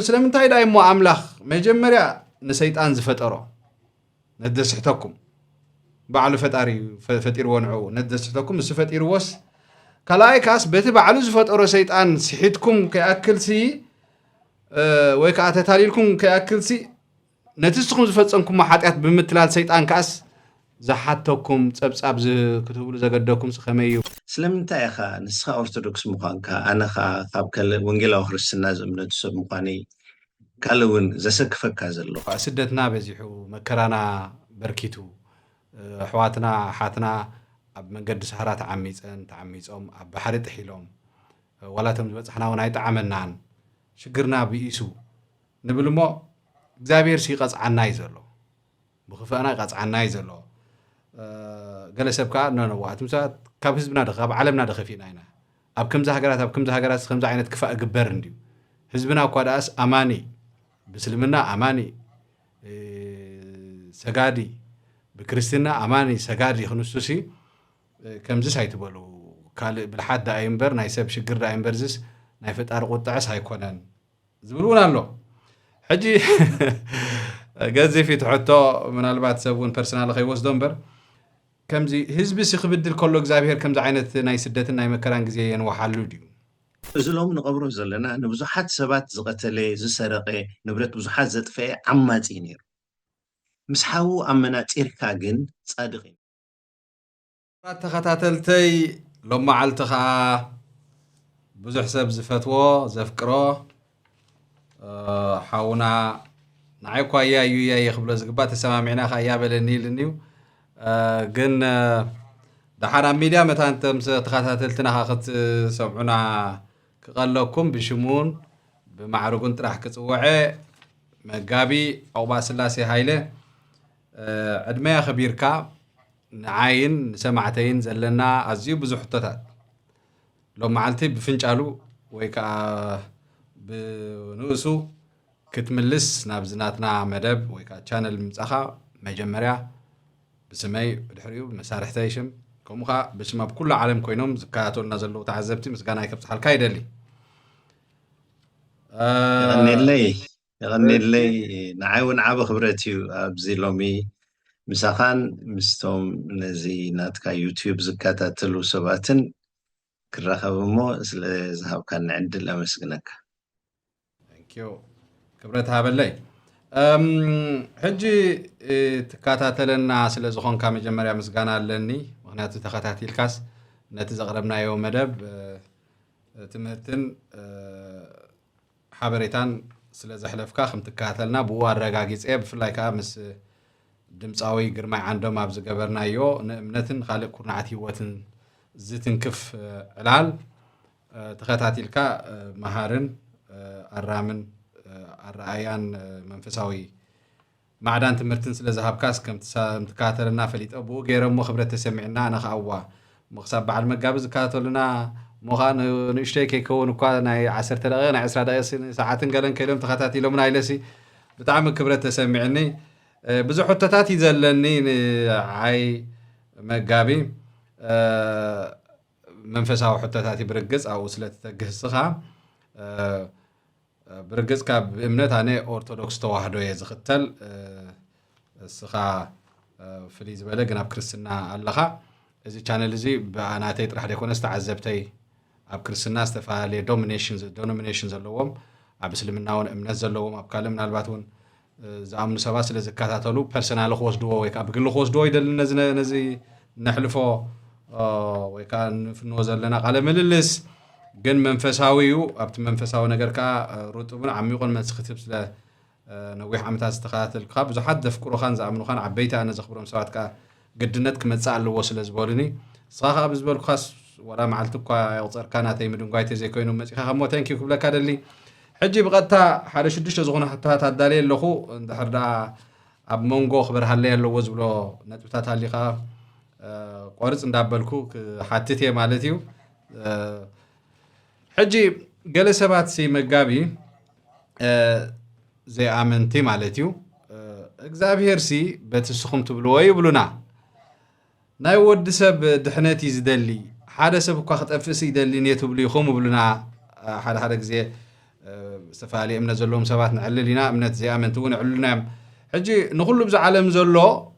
ስለምንታይ ዳይ ሞ አምላኽ መጀመሪያ ንሰይጣን ዝፈጠሮ ነደስሕተኩም ባዕሉ ፈጣሪ ፈጢርዎ ንዑ ነደስሕተኩም እሱ ፈጢርዎስ ካልኣይ ካስ በቲ ባዕሉ ዝፈጠሮ ሰይጣን ስሒትኩም ከይኣክልሲ ወይ ከዓ ተታሊልኩም ከይኣክልሲ ነቲ ንስኹም ዝፈፀምኩም ሓጢኣት ብምትላል ሰይጣን ካስ ዝሓተኩም ፀብፃብ ክትብሉ ዘገደኩም ከመይ እዩ ስለምንታይ ኢኻ ንስኻ ኦርቶዶክስ ምዃንካ ኣነኻ ካብ ካልእ ወንጌላዊ ክርስትና ዝእምነቱ ሰብ ምዃነይ ካልእ እውን ዘሰክፈካ ዘሎ ስደትና በዚሑ መከራና በርኪቱ ኣሕዋትና ሓትና ኣብ መንገዲ ሰሃራ ተዓሚፆም ኣብ ባሕሪ ጥሒሎም ዋላቶም ዝበፅሕና እውን ኣይጠዓመናን ሽግርና ብኢሱ ንብል እሞ እግዚኣብሔር ሲቀፅዓና እዩ ዘሎ ብክፍአና ይቀፅዓና እዩ ዘሎ ገለ ሰብ ከዓ ነነዋት ምሳት ካብ ህዝብና ካብ ዓለምና ደኸፊና ኢና ኣብ ከምዚ ሃገራት ከምዚ ዓይነት ክፋእ ግበር እንድዩ ህዝብና እኳ ዳኣስ ኣማኒ ብስልምና ኣማኒ ሰጋዲ ብክርስትና ኣማኒ ሰጋዲ ክንሱሲ ከምዚስ ኣይትበሉ ካልእ ብልሓት ዳ እምበር ናይ ሰብ ሽግር ዳ እምበር ዝስ ናይ ፈጣሪ ቁጥዕስ ኣይኮነን ዝብል እውን ኣሎ ሕጂ ገዚፊት ሕቶ ምናልባት ሰብ እውን ፐርሰናል ከይወስዶ እምበር ከምዚ ህዝቢ ሲክብድል ከሎ እግዚኣብሔር ከምዚ ዓይነት ናይ ስደትን ናይ መከራን ግዜ የንዋሓሉ ድዩ እዚ ሎም ንቐብሮ ዘለና ንብዙሓት ሰባት ዝቐተለ ዝሰረቀ ንብረት ብዙሓት ዘጥፈአ ዓማፂ ነይሩ ምስ ሓዉ ኣብ መናፂርካ ግን ጻድቕ እዩ ተኸታተልተይ ሎም መዓልቲ ከዓ ብዙሕ ሰብ ዝፈትዎ ዘፍቅሮ ሓውና ንዓይ እኳ እያ ይኽብሎ ዝግባእ ተሰማሚዕና ከዓ እያ በለኒ ኢልኒዩ ግን ድሓር ኣብ ሚድያ መታንተም ተኸታተልትና ክትሰምዑና ክቐለኩም ብሽሙን ብማዕርጉን ጥራሕ ክፅውዐ መጋቢ ዕቑባ ስላሴ ሃይለ ዕድመያ ኸቢርካ ንዓይን ንሰማዕተይን ዘለና ኣዝዩ ብዙሕ ሕቶታት ሎም መዓልቲ ብፍንጫሉ ወይ ከዓ ብንእሱ ክትምልስ ናብ ዝናትና መደብ ወይ ከዓ ቻነል ምምፃኻ መጀመርያ ብስመይ ብድሕሪኡ መሳርሕተይ ሽም ከምኡ ከዓ ብስም ኣብ ኩሉ ዓለም ኮይኖም ዝከታተሉና ዘለዉ ተዓዘብቲ ምስጋና ከብፅሓልካ ይደሊ يغنيلي نعاون عاب خبرتي بزيلومي مساخان مستوم نزي ناتكا يوتيوب زكاتا تلو سباتن كراخبمو زهاب كان عندل امسكنك ثانكيو خبرتها بلي حجي تكاتاتلنا سلا زخونكا مجمريا مسغانا لني مغنياتو تخاتاتي الكاس نتي زقربنا يوم مدب تمهرتن حبريتان ስለ ዘሕለፍካ ከም ትከታተልና ብዋ አረጋጊጽ ብፍላይ ከዓ ምስ ድምፃዊ ግርማይ ዓንዶም ኣብ ዝገበርናዮ ንእምነትን ካልእ ኩርናዓት ህይወትን ዝትንክፍ ዕላል ተኸታቲልካ መሃርን ኣራምን ኣረኣያን መንፈሳዊ ማዕዳን ትምህርትን ስለ ዝሃብካስ ከም ትከታተልና ፈሊጠ ብኡ ገይረሞ ክብረት ተሰሚዕና ኣነ ከኣዋ ምኽሳብ በዓል መጋቢ ዝከታተሉና مخان نشتكي كون وكان عشرة دقائق 10 دقائق ساعات قالن كلام تخاتاتي من عيلسي بتعمل كبرت تسمعني بزح حتتاتي زلني عاي مقابي منفسها حتتاتي برقص او وصلت تقصها برقص كاب امنت انا اورثودوكس توحدو يزختل السخا فريز بلغنا بكرسنا اللخا እዚ ቻነል እዚ በአናተይ ጥራሕ ደይኮነ ዝተዓዘብተይ ኣብ ክርስትና ዝተፋላለየ ዶሚኔሽን ዘለዎም ኣብ እስልምናውን እምነት ዘለዎም ኣብ ካልእ ምናልባት እውን ዝኣምኑ ሰባት ስለ ዝከታተሉ ፐርሰናል ክወስድዎ ወይ ከዓ ብግሊ ክወስድዎ ይደሊ ነዚ ነሕልፎ ወይ ከዓ ንፍንዎ ዘለና ቃለ ምልልስ ግን መንፈሳዊ እዩ ኣብቲ መንፈሳዊ ነገር ከዓ ርጡብን ዓሚቑን መልሲ ክትህብ ስለ ነዊሕ ዓመታት ዝተኸታተልካ ብዙሓት ዘፍቅሩኻን ዝኣምኑኻን ዓበይቲ ኣነ ዘኽብሮም ሰባት ከዓ قدنت كمتصع الوصل زبولني صراحة بالنسبة خاص ولا معلتك يغطر كانت أي مدن قايت زي كوينو مسيخ خمو تانكي كبلا كادلي حجي بغتا حالش الدش زغنا حتى هذا الدليل لخو دحر دا اب مونغو خبر هاللي لو وزبلو نتبتات هاللي خا قارص اندابلكو حاتتي مالتيو حجي جلسات سي مغابي زي امنتي مالتيو እግዚአብሔር ሲ በትስኹም ትብልዎ ይብሉና ናይ ወዲ ሰብ ድሕነት ይዝደሊ ሓደ ሰብ እኳ ክጠፍስ ይደሊ ነትብሉ ይኹም ብሉና ሓደ ግዜ استفالي امنا زلهم سبات نعلل لنا امنت زي امنتون عللنا حجي نقول بز عالم زلو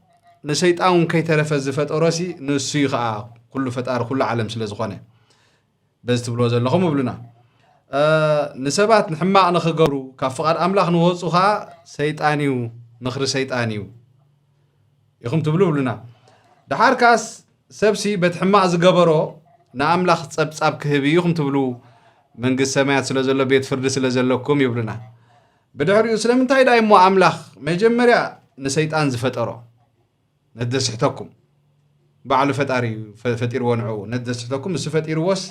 نسيطان كي ترفز فطرسي نسيخا كل فطار كل عالم سلازخونه بس تبلو زلخم بلنا نسبات نحما نخغرو كفقاد املاح نوصوها سيطانيو نخر سيطانيو يخم تبلو بلنا دحار كاس سبسي بتحما زغبرو ناملاح صبصاب كهبي يخم تبلو መንግስት ሰማያት ስለዘሎ ቤት ፍርድ ስለዘለኩም ይብሉና በድሕሪኡ ስለምንታይ ዳይ ሞ አምላኽ መጀመርያ ንሰይጣን ዝፈጠሮ ነደስሕተኩም ባዕሉ ፈጣሪ ፈጢር ወንዑ ነደስሕተኩም እሱ ፈጢርዎስ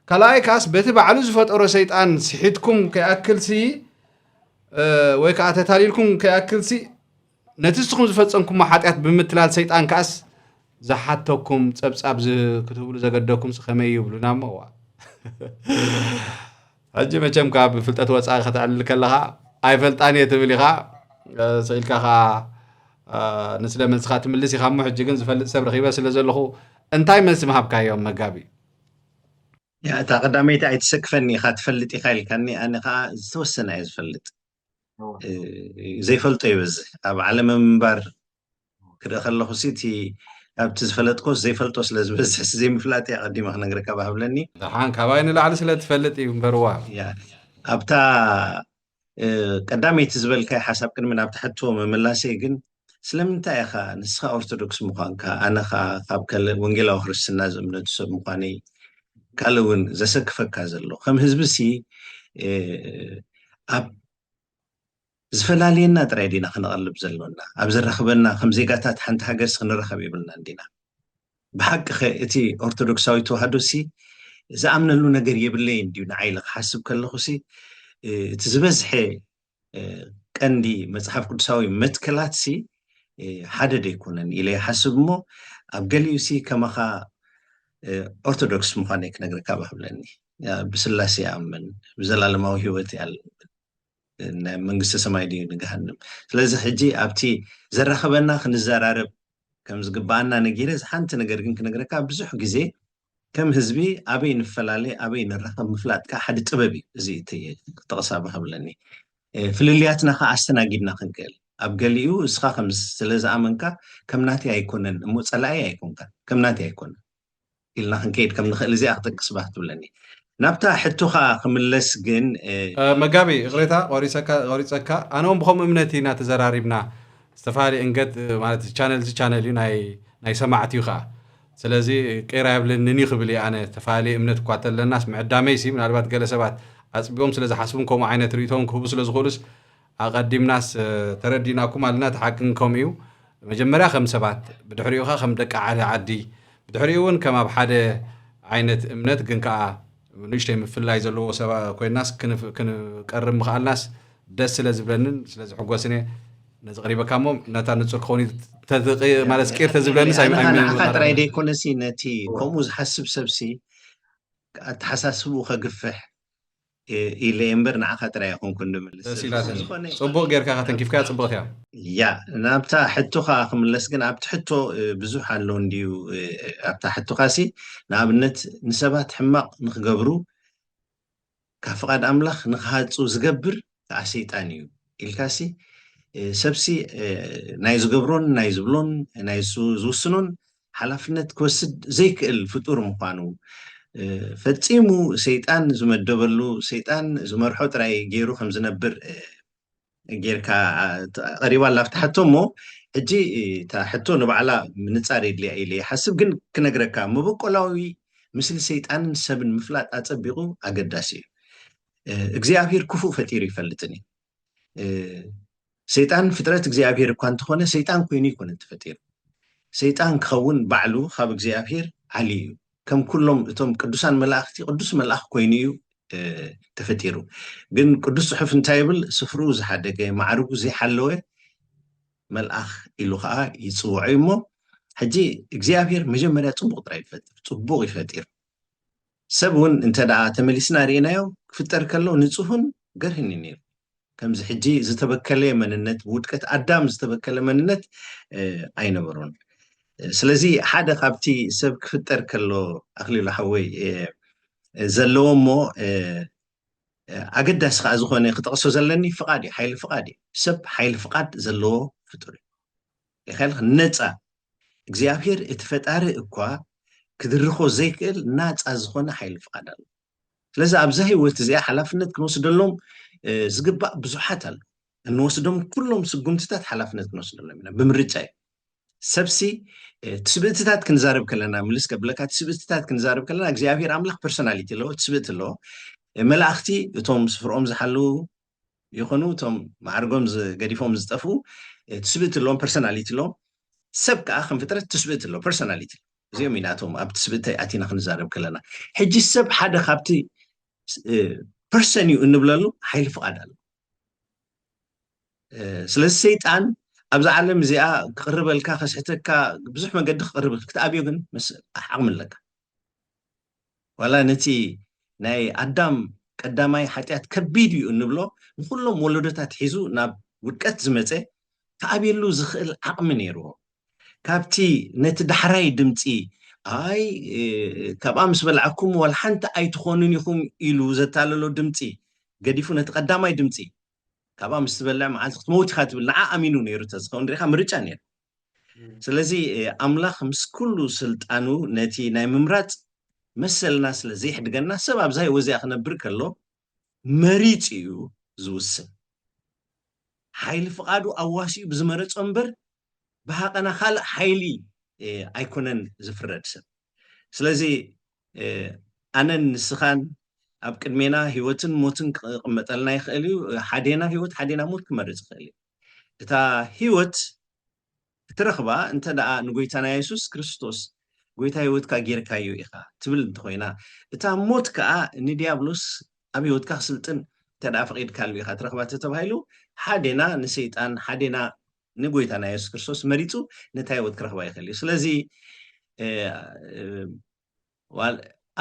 ካላይ ካስ በቲ ባዕሉ ዝፈጠሮ ሰይጣን ሲሕትኩም ከያክልሲ ወይ ከዓ ተታሊልኩም ከያክልሲ ነትስኩም ዝፈጸምኩም ሓጢያት ብምትላል ሰይጣን ካስ ዝሓተኩም ጸብጻብ ክትብሉ ዘገደኩም ከመይ ይብሉና ሞዋ حجي مچم كاب فلطت وصا ختعلل كلها اي فلطاني تبليخا سئلكا نسل منسخات ملسي خامو حجي كن زفلط سب رخيبه سلازلخو انتاي ملس مهبكا يوم مغابي يا تا قدامي تا يتسكفني خا تفلطي خايلكني انا خا توسنا يزفلط زي فلطو يبز اب عالم منبر كده خلخو سيتي ابت زفلطكوس زي فلطو سلازبز زي مفلاتي قديم خنغركا بهبلني دحان كاباين لعل سلتفلطي منبروا يا ابتا قدامي تزبلكاي حساب كن من ابت حتو مملاسي كن سلمنتا يا خا نسخه اورثودوكس مخانكا انا خا خابكل ونجيلاو ክርስትና ዘምነቱ ሰብ ምዃኔ ካልውን ዘሰክፈካ ዘሎ ከም ህዝብሲ ኣብ ዝፈላለየና ጥራይ ዲና ክንቀልብ ዘሎና ኣብ ዝረኽበና ከም ዜጋታት ሓንቲ ሃገር ክንረኸብ ይብልና እንዲና ብሓቂ እቲ ኦርቶዶክሳዊ ተዋህዶሲ ዝኣምነሉ ነገር የብለይ እንዲሁ ንዓይለ ክሓስብ ከለኹሲ እቲ ዝበዝሐ ቀንዲ መጽሓፍ ቅዱሳዊ መትከላትሲ ሓደ ደይኮነን ኢለ ይሓስብ እሞ ኣብ ገሊኡሲ ከማኻ ኦርቶዶክስ ምዃነ ክነግረካ ባህብለኒ ብስላሴ ኣምን ብዘላለማዊ ህይወት ያለ መንግስተ ሰማይ ዲ ንገሃንም ስለዚህ ሕጂ ኣብቲ ዘረኸበና ክንዘራረብ ከም ዝግባአና ነጊረ ሓንቲ ነገር ግን ክነግረካ ብዙሕ ግዜ ከም ህዝቢ ኣበይ ንፈላለ ኣበይ ንረኸብ ምፍላጥካ ሓደ ጥበብ እዚ ተቐሳ ባህብለኒ ፍልልያትና ካ ኣስተናጊድና ክንክእል ኣብ ገሊኡ እስኻ ከም ስለዝኣመንካ ከም ናቲ ኣይኮነን እሞ ፀላኢ ኣይኮንካ ከም ናቲ ኣይኮነን ኢልና ክንከይድ ከም ንኽእል እዚኣ ክጠቅስ ባህ ትብለኒ ናብታ ሕቶኻ ክምለስ ግን መጋቢ እግሬታ ቆሪፀካ ኣነኦም ብኸም እምነቲ እናተዘራሪብና ዝተፋላለየ እንገድ ማለት ቻነል እዩ ናይ ሰማዕት እዩ ከዓ ስለዚ ቀይራ የብለንኒ ክብል እየ ኣነ ተፈላለየ እምነት እኳ ተለናስ ምዕዳመይሲ ምናልባት ገለ ሰባት ኣፅቢኦም ስለዝሓስቡን ከምኡ ዓይነት ርእቶም ክህቡ ስለዝኽእሉስ ኣቐዲምናስ ተረዲናኩም ኣለና ተሓቅን ከምኡ እዩ መጀመርያ ከም ሰባት ብድሕሪኡ ኸ ከም ደቂ ዓዲ ብድሕሪኡ እውን ከም ኣብ ሓደ ዓይነት እምነት ግን ከዓ ንሽተይ ምፍላይ ዘለዎ ሰባ ኮይናስ ክንቀርብ ምኽኣልናስ ደስ ስለዝብለንን ስለዝሕጎስኒ ነዚ ቀሪበካ እሞ ነታ ንፁር ክኸውን ማለት ስቂር ተዝብለኒስ ንዓኻ ጥራይ ደይኮነሲ ነቲ ከምኡ ዝሓስብ ሰብሲ ኣተሓሳስቡ ከግፍሕ ኢለ እምበር ንዓኻ ጥራይ ኣይኮንኩን ንምልስ ፅቡቕ ጌርካ ከተንኪፍካ ፅቡቕት እያ ያ ናብታ ሕቶኻ ክምለስ ግን ኣብቲ ሕቶ ብዙሕ ኣሎ እንድዩ ኣብታ ሕቶኻሲ ንኣብነት ንሰባት ሕማቕ ንክገብሩ ካብ ፍቓድ ኣምላኽ ንክሃፁ ዝገብር ከዓ ሰይጣን እዩ ኢልካሲ ሰብሲ ናይ ዝገብሮን ናይ ዝብሎን ናይ ዝውስኖን ሓላፍነት ክወስድ ዘይክእል ፍጡር ምዃኑ ፈፂሙ ሰይጣን ዝመደበሉ ሰይጣን ዝመርሖ ጥራይ ገይሩ ከም ዝነብር ጌርካ ቀሪባ ላፍቲ ሕቶ እሞ ሕጂ እታ ሕቶ ንባዕላ ምንፃር የድልያ ኢለ ይሓስብ ግን ክነግረካ መበቆላዊ ምስሊ ሰይጣንን ሰብን ምፍላጥ ኣፀቢቑ ኣገዳሲ እዩ እግዚኣብሔር ክፉእ ፈጢሩ ይፈልጥን እዩ ሰይጣን ፍጥረት እግዚኣብሔር እኳ እንተኾነ ሰይጣን ኮይኑ ይኮነን ተፈጢሩ ሰይጣን ክኸውን ባዕሉ ካብ እግዚኣብሔር ዓሊ እዩ ከም ኩሎም እቶም ቅዱሳን መላእኽቲ ቅዱስ መልኣኽ ኮይኑ እዩ ተፈጢሩ ግን ቅዱስ ጽሑፍ እንታይ ይብል ስፍሩ ዝሓደገ ማዕርጉ ዘይሓለወ መልኣኽ ኢሉ ከዓ ይፅውዖ እሞ ሕጂ እግዚኣብሔር መጀመርያ ፅቡቕ ጥራይ ይፈጥር ፅቡቕ ይፈጢር ሰብ እውን እንተደኣ ተመሊስና ርኢናዮ ክፍጠር ከሎ ንፁህን ገርህን እዩ ነይሩ ከምዚ ሕጂ ዝተበከለ መንነት ብውድቀት ኣዳም ዝተበከለ መንነት ኣይነበሮን ስለዚ ሓደ ካብቲ ሰብ ክፍጠር ከሎ ኣኽሊሉ ሓወይ ዘለዎ እሞ ኣገዳሲ ከዓ ዝኾነ ክጠቕሶ ዘለኒ ፍቓድ እዩ ሓይሊ ፍቓድ እዩ ሰብ ሓይሊ ፍቓድ ዘለዎ ፍጡር እዩ ይኸልክ ነፃ እግዚኣብሔር እቲ ፈጣሪ እኳ ክድርኾ ዘይክእል ናፃ ዝኾነ ሓይሊ ፍቓድ ኣሎ ስለዚ ኣብዛ ህይወት እዚኣ ሓላፍነት ክንወስደሎም ዝግባእ ብዙሓት ኣሎ እንወስዶም ኩሎም ስጉምትታት ሓላፍነት ክንወስደሎም ኢና ብምርጫ እዩ ሰብሲ ትስብእትታት ክንዛረብ ከለና ምልስ ከብለካ ትስብእትታት ክንዛረብ ከለና እግዚኣብሔር ኣምላኽ ፐርሶናሊቲ ኣለዎ ትስብእት ኣለዎ መላእኽቲ እቶም ስፍርኦም ዝሓልው ይኹኑ እቶም ማዕርጎም ገዲፎም ዝጠፍኡ ትስብእት ኣለዎም ፐርሶናሊቲ ኣለዎም ሰብ ከዓ ከም ፍጥረት ትስብእት ኣለዎ ፐርሶናሊቲ እዚኦም ኢናቶም ኣብ ትስብእተይ ኣቲና ክንዛረብ ከለና ሕጂ ሰብ ሓደ ካብቲ ፐርሰን እዩ እንብለሉ ሓይሊ ፍቓድ ኣሎ ስለዚ ሰይጣን ኣብዛ ዓለም እዚኣ ክቅርበልካ ከስሕተካ ብዙሕ መንገዲ ክቅርብ ክትኣብዮ ግን ዓቕሚ ኣለካ ዋላ ነቲ ናይ ኣዳም ቀዳማይ ሓጢኣት ከቢድ እዩ እንብሎ ንኩሎም ወለዶታት ሒዙ ናብ ውድቀት ዝመፀ ተኣብየሉ ዝኽእል ዓቕሚ ነይርዎ ካብቲ ነቲ ዳሕራይ ድምፂ ኣይ ካብኣ ምስ በልዓኩም ዋላ ሓንቲ ኣይትኾኑን ኢኹም ኢሉ ዘታለሎ ድምፂ ገዲፉ ነቲ ቀዳማይ ድምፂ ካብኣ ምስ ትበልዕ መዓልቲ ክትመውት ኢኻ ትብል ንዓ ኣሚኑ ነይሩ ተዝኸውን ሪኢኻ ምርጫ ነይሩ ስለዚ ኣምላኽ ምስ ኩሉ ስልጣኑ ነቲ ናይ ምምራፅ መሰልና ስለ ዘይሕድገና ሰብ ኣብዛ ህይወት እዚኣ ክነብር ከሎ መሪፅ እዩ ዝውስን ሓይሊ ፍቓዱ ኣዋሲኡ ብዝመረፆ እምበር ብሃቐና ካልእ ሓይሊ ኣይኮነን ዝፍረድ ሰብ ስለዚ ኣነን ንስኻን ኣብ ቅድሜና ህይወትን ሞትን ክቕመጠልና ይኽእል እዩ ሓዴና ህይወት ሓዴና ሞት ክመርፅ ይኽእል እዩ እታ ህይወት እትረኽባ እንተ ደኣ ንጎይታና የሱስ ክርስቶስ ጎይታ ህይወትካ ጌርካዮ ኢኻ ትብል እንተኮይና እታ ሞት ከዓ ንዲያብሎስ ኣብ ህይወትካ ክስልጥን እንተ ደኣ ፈቒድካሉ ኢኻ ትረኽባ ተባሂሉ ሓዴና ንሰይጣን ሓዴና ንጎይታና የሱስ ክርስቶስ መሪፁ ነታ ህይወት ክረኽባ ይኽእል እዩ ስለዚ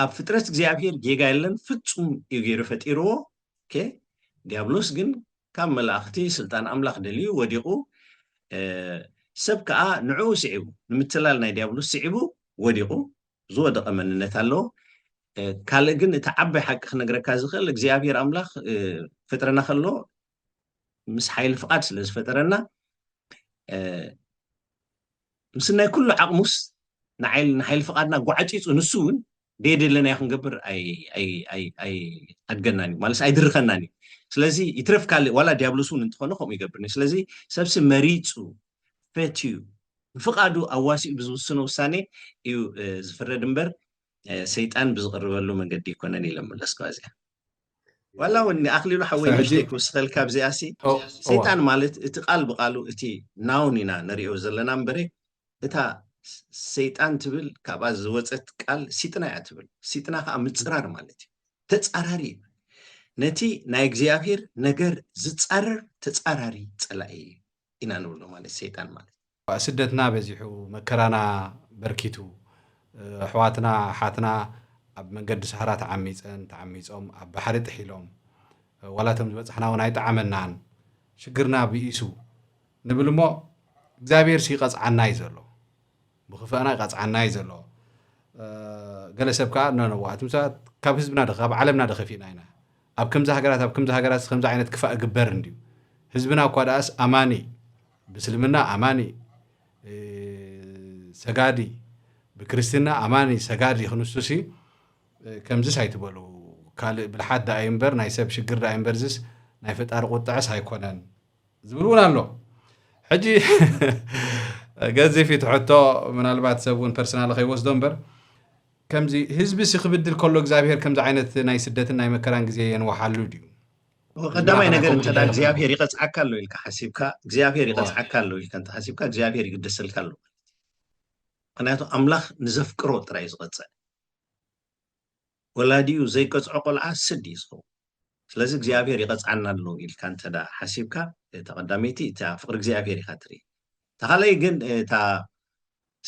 ኣብ ፍጥረት እግዚኣብሔር ጌጋ የለን ፍጹም እዩ ገይሩ ፈጢርዎ ዲያብሎስ ግን ካብ መላእኽቲ ስልጣን ኣምላኽ ደልዩ ወዲቑ ሰብ ከዓ ንዕኡ ስዒቡ ንምትላል ናይ ዲያብሎስ ስዒቡ ወዲቑ ዝወደቐ መንነት ኣለዎ ካልእ ግን እቲ ዓባይ ሓቂ ክነግረካ ዝኽእል እግዚኣብሔር ኣምላኽ ፈጥረና ከሎ ምስ ሓይሊ ፍቓድ ስለ ዝፈጠረና ምስ ናይ ኩሉ ዓቕሙስ ንሓይሊ ፍቓድና ጓዓፂፁ ንሱ እውን ደየደለና ይኹን ገብር ኣድገናን እዩ ማለት ኣይድርኸናን እዩ ስለዚ ይትረፍ ካልእ ዋላ ዲያብሎስ እውን እንትኾነ ከምኡ ይገብርኒ ስለዚ ሰብሲ መሪፁ ፈትዩ ፍቓዱ ኣዋሲኡ ብዝውስኖ ውሳኔ እዩ ዝፍረድ እምበር ሰይጣን ብዝቕርበሉ መንገዲ ይኮነን ኢሎም መለስካ እዚኣ ዋላ እውን ኣኽሊሉ ሓወይ ንሽተይ ክውስኸልካ ብዚኣሲ ሰይጣን ማለት እቲ ቃል ብቃሉ እቲ ናውን ኢና ንሪኦ ዘለና እምበረ እታ ሰይጣን ትብል ካብኣ ዝወፀት ቃል ሲጥና እያ ትብል ሲጥና ከዓ ምፅራር ማለት እዩ ተፃራሪ እዩ ነቲ ናይ እግዚኣብሔር ነገር ዝፃረር ተፃራሪ ፀላኢ ኢና ንብሎ ማለት ሰይጣን ማለት ስደትና በዚሑ መከራና በርኪቱ ኣሕዋትና ሓትና ኣብ መንገዲ ሰሕራ ተዓሚፆም ኣብ ባሕሪ ጥሒሎም ዋላቶም ዝበፅሕና እውን ኣይጠዓመናን ሽግርና ብኢሱ ንብል እሞ እግዚኣብሔር ሲቀፅዓና እዩ ዘሎ ብክፍአና ይቀፅዓና እዩ ዘሎ ገለ ሰብ ከዓ ነነዋ እቲ ምሳት ካብ ህዝብና ካብ ዓለምና ደኸፊና ኢና ኣብ ከምዚ ሃገራት ከምዚ ዓይነት ክፋእ ግበር እንድዩ ህዝብና እኳ ደኣስ ኣማኒ ብእስልምና ኣማኒ ሰጋዲ ብክርስትና ኣማኒ ሰጋዲ ክንሱሲ ከምዚስ ኣይትበሉ ካልእ ብልሓት ዳኣይ እምበር ናይ ሰብ ሽግር ዳኣይ እምበር ዝስ ናይ ፈጣሪ ቁጥዕስ ኣይኮነን ዝብል እውን ኣሎ ሕጂ ገዚፍ ትሕቶ ምናልባት ሰብ እውን ፐርሰናል ከይወስዶ እምበር ከምዚ ህዝቢ ክብድል ከሎ እግዚኣብሔር ከምዚ ዓይነት ናይ ስደትን ናይ መከራን ግዜ የንዋሓሉ ድዩ ቀዳማይ ነገር እንተ እግዚኣብሔር ይቐፅዓካ ኣሎ ኢልካ ሓሲብካ እግዚኣብሔር ይቐፅዓካ ኣሎ ኢልካ እንተ ሓሲብካ እግዚኣብሔር ይግደሰልካ ኣሎ ምክንያቱ ኣምላኽ ንዘፍቅሮ ጥራይ ዝቐፅዕ ወላዲኡ ዘይቀፅዖ ቆልዓ ስድ እዩ ዝኸውን ስለዚ እግዚኣብሔር ይቐፅዓና ኣሎ ኢልካ እንተ ሓሲብካ ተቐዳመይቲ እታ ፍቅሪ እግዚኣብሔር ኢካ ትርኢ ተኻለይ ግን እታ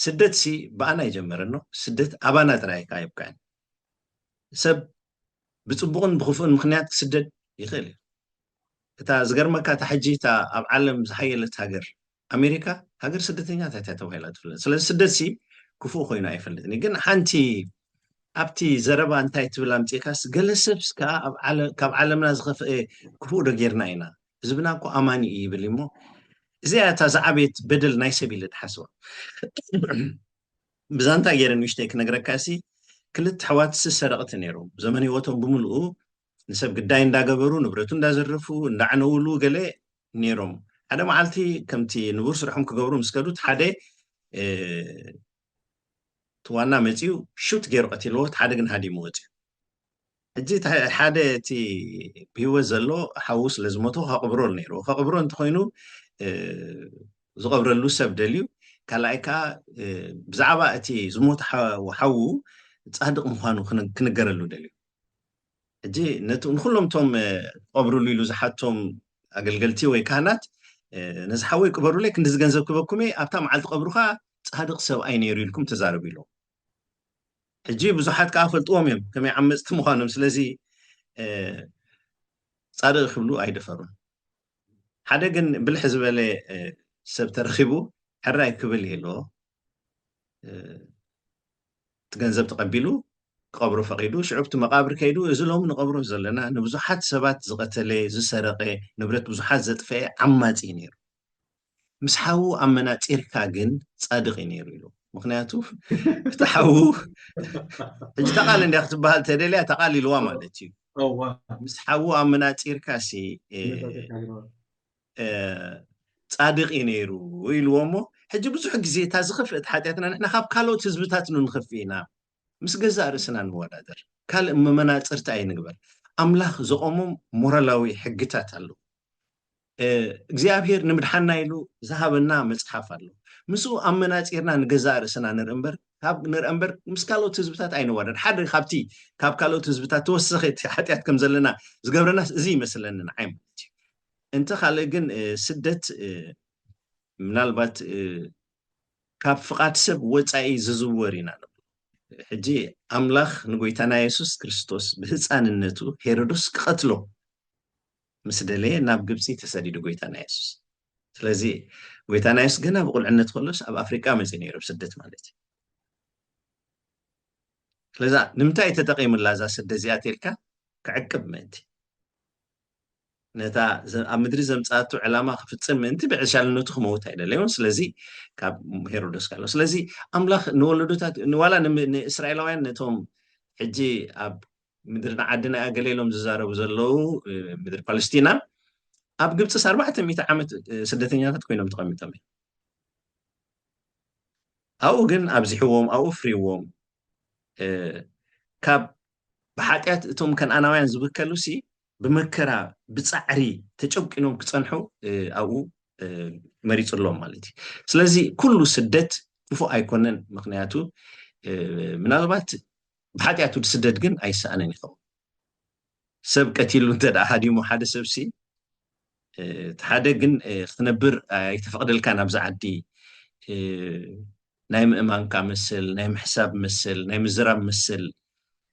ስደት ሲ ብኣና ይጀመረኖ ስደት ኣባና ጥራይ ኢካ ይብቃዕን ሰብ ብፅቡቕን ብክፉእን ምክንያት ክስደድ ይኽእል እዩ እታ ዝገርመካ እታ ሕጂ እታ ኣብ ዓለም ዝሓየለት ሃገር ኣሜሪካ ሃገር ስደተኛታት እያ ተባሂላ ትፍለጥ ስለዚ ስደት ሲ ክፉእ ኮይኑ ኣይፈልጥኒ ግን ሓንቲ ኣብቲ ዘረባ እንታይ ትብል ኣምፂካስ ገለ ሰብስ ከዓ ካብ ዓለምና ዝኸፍአ ክፉእ ዶ ጌርና ኢና ህዝብና እኮ ኣማኒ እዩ ይብል እሞ እዚኣ እታ ዝዓበየት በደል ናይ ሰብ ኢለ ትሓስባ ብዛንታ ገይረን ውሽተይ ክነግረካሲ ክልተ ኣሕዋት ዝሰረቕቲ ነይሮም ዘመን ህይወቶም ብምልኡ ንሰብ ግዳይ እንዳገበሩ ንብረቱ እንዳዘረፉ እንዳዓነውሉ ገለ ነይሮም ሓደ መዓልቲ ከምቲ ንቡር ስርሖም ክገብሩ ምስ ከዱት ሓደ ዋና መፂኡ ሹት ገይሩ ቀቲልዎ ሓደ ግን ሃዲሙ ወፂኡ ሕጂ ሓደ እቲ ብሂወት ዘሎ ሓዉ ስለዝሞቶ ከቅብሮ ነይሩ ከቅብሮ እንተኮይኑ ዝቀብረሉ ሰብ ደልዩ ካልኣይ ከዓ ብዛዕባ እቲ ዝሞት ሓዉ ፃድቕ ምኳኑ ክንገረሉ ደልዩ ሕጂ ንኩሎም ቶም ቀብርሉ ኢሉ ዝሓቶም ኣገልገልቲ ወይ ካህናት ነዚ ሓወይ ቅበሩለይ ክንዲ ዝገንዘብ ክበኩም ኣብታ መዓልቲ ቀብሩካ ፃድቕ ሰብኣይ ነይሩ ኢልኩም ተዛረቡ ኢሎም ሕጂ ብዙሓት ከዓ ፈልጥዎም እዮም ከመይ ዓመፅቲ ምኳኖም ስለዚ ፃድቕ ክብሉ ኣይደፈሩን ሓደ ግን ብልሕ ዝበለ ሰብ ተረኺቡ ሕራይ ክብል የሎ ትገንዘብ ተቐቢሉ ክቀብሮ ፈቂዱ ሽዑብቲ መቃብር ከይዱ እዚ ሎም ንቀብሮ ዘለና ንብዙሓት ሰባት ዝቀተለ ዝሰረቀ ንብረት ብዙሓት ዘጥፈየ ዓማፂ ነይሩ ምስ ሓዉ ኣብ መናፂርካ ግን ፃድቕ ነይሩ ኢሉ ምክንያቱ እቲ ሓዉ ሕጂ ተቃል እንዲያ ክትበሃል ተደልያ ተቃል ኢልዋ ማለት እዩ ምስ ሓዉ ኣብ መናፂርካሲ ፃድቕ ነይሩ ኢልዎ እሞ ሕጂ ብዙሕ ግዜ እታ ዝኽፍእት ሓጢኣትና ንሕና ካብ ካልኦት ህዝብታት ንኽፍእ ኢና ምስ ገዛእ ርእስና ንወዳደር ካልእ መመናፅርቲ ኣይንግበር ኣምላኽ ዘቆሞም ሞራላዊ ሕግታት ኣለዉ እግዚኣብሔር ንምድሓና ኢሉ ዝሃበና መፅሓፍ ኣሎ ምስኡ ኣብ መናፂርና ንገዛእ ርእስና ንርኢ እምበር ምስ ካልኦት ህዝብታት ኣይንወዳደር ሓደ ካብቲ ካብ ካልኦት ህዝብታት ተወሰኺ ሓጢኣት ከም ዘለና ዝገብረና እዚ ይመስለኒ ንዓይ ማለት እዩ እንተ ካልእ ግን ስደት ምናልባት ካብ ፍቓድ ሰብ ወፃኢ ዝዝወር ኢና ሕጂ ኣምላኽ ንጎይታና የሱስ ክርስቶስ ብህፃንነቱ ሄሮዶስ ክቐትሎ ምስ ደለየ ናብ ግብፂ ተሰዲዱ ጎይታና የሱስ ስለዚ ጎይታና የሱስ ገና ብቁልዕነት ከሎስ ኣብ ኣፍሪቃ መፂ ነይሩ ስደት ማለት እዩ ስለዚ ንምንታይ ተጠቂሙላ እዛ ስደት እዚኣ ተልካ ክዕቅብ ምእንቲ ነታ ኣብ ምድሪ ዘምፃኣቱ ዕላማ ክፍፅም ምእንቲ ብዕሻልነቱ ክመውት ኣይደለዮን ስለዚ ካብ ሄሮዶስ ካሎ ስለዚ ኣምላኽ ንወለዶታት ንዋላ ንእስራኤላውያን ነቶም ሕጂ ኣብ ምድርና ዓድና ኣገሌሎም ዝዛረቡ ዘለው ምድሪ ፓለስቲና ኣብ ግብፅስ 400 ዓመት ስደተኛታት ኮይኖም ተቐሚጦም እዮም ኣብኡ ግን ኣብዚሕዎም ኣብኡ ፍሪዎም ካብ ብሓጢኣት እቶም ከነኣናውያን ዝብከሉሲ ብመከራ ብፃዕሪ ተጨቂኖም ክፀንሑ ኣብኡ መሪፅሎም ማለት እዩ ስለዚ ኩሉ ስደት ክፉእ ኣይኮነን ምክንያቱ ምናልባት ብሓጢኣቱ ስደት ግን ኣይሰኣነን ይኸውን ሰብ ቀቲሉ እንተደኣ ሃዲሙ ሓደ ሰብሲ ሓደ ግን ክትነብር ኣይተፈቅደልካ ናብዛ ዓዲ ናይ ምእማንካ መስል ናይ ምሕሳብ መስል ናይ ምዝራብ መስል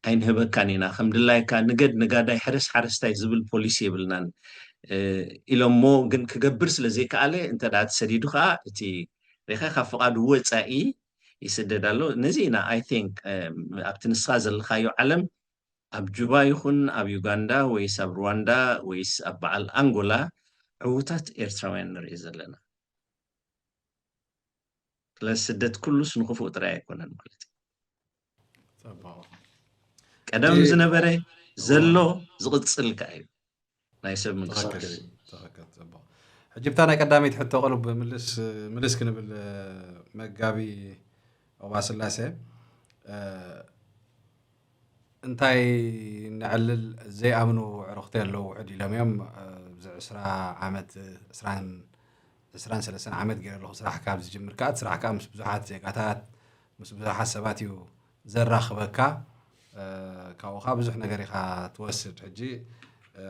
ኣይንህበካን ኢና ከም ድላይካ ንገድ ነጋዳይ ሕረስ ሓረስታይ ዝብል ፖሊሲ የብልናን ኢሎም ሞ ግን ክገብር ስለዘይከኣለ እንተደኣ ተሰዲዱ ከዓ እቲ ሪኻ ካብ ፍቓዱ ወፃኢ ይስደድ ኣሎ ነዚ ኢና ኣይ ቲንክ ኣብቲ ንስኻ ዘለካዮ ዓለም ኣብ ጁባ ይኹን ኣብ ዩጋንዳ ወይስ ኣብ ሩዋንዳ ወይስ ኣብ በዓል ኣንጎላ ዕዉታት ኤርትራውያን ንርኢ ዘለና ስለዚ ስደት ኩሉስ ንክፉእ ጥራይ ኣይኮነን ማለት እዩ ቀደም ዝነበረ ዘሎ ዝቕፅል ከዓ እዩ ናይ ሰብ ምንቅስቃስ ሕጂ ብታ ናይ ቀዳመይቲ ሕቶ ቀልብ ምልስ ክንብል መጋቢ ኦባስላሴ እንታይ ንዕልል ዘይኣምኑ ዕሩኽቲ ኣለዉ ውሕድ ኢሎም እዮም ብዚ 20 ዓመት 23 ዓመት ገይረ ኣለኹ ስራሕ ካብ ዝጅምር ከዓ ስራሕ ከዓ ምስ ብዙሓት ዜጋታት ምስ ብዙሓት ሰባት እዩ ዘራኽበካ ካብኡ ከዓ ብዙሕ ነገር ኢኻ ትወስድ ሕጂ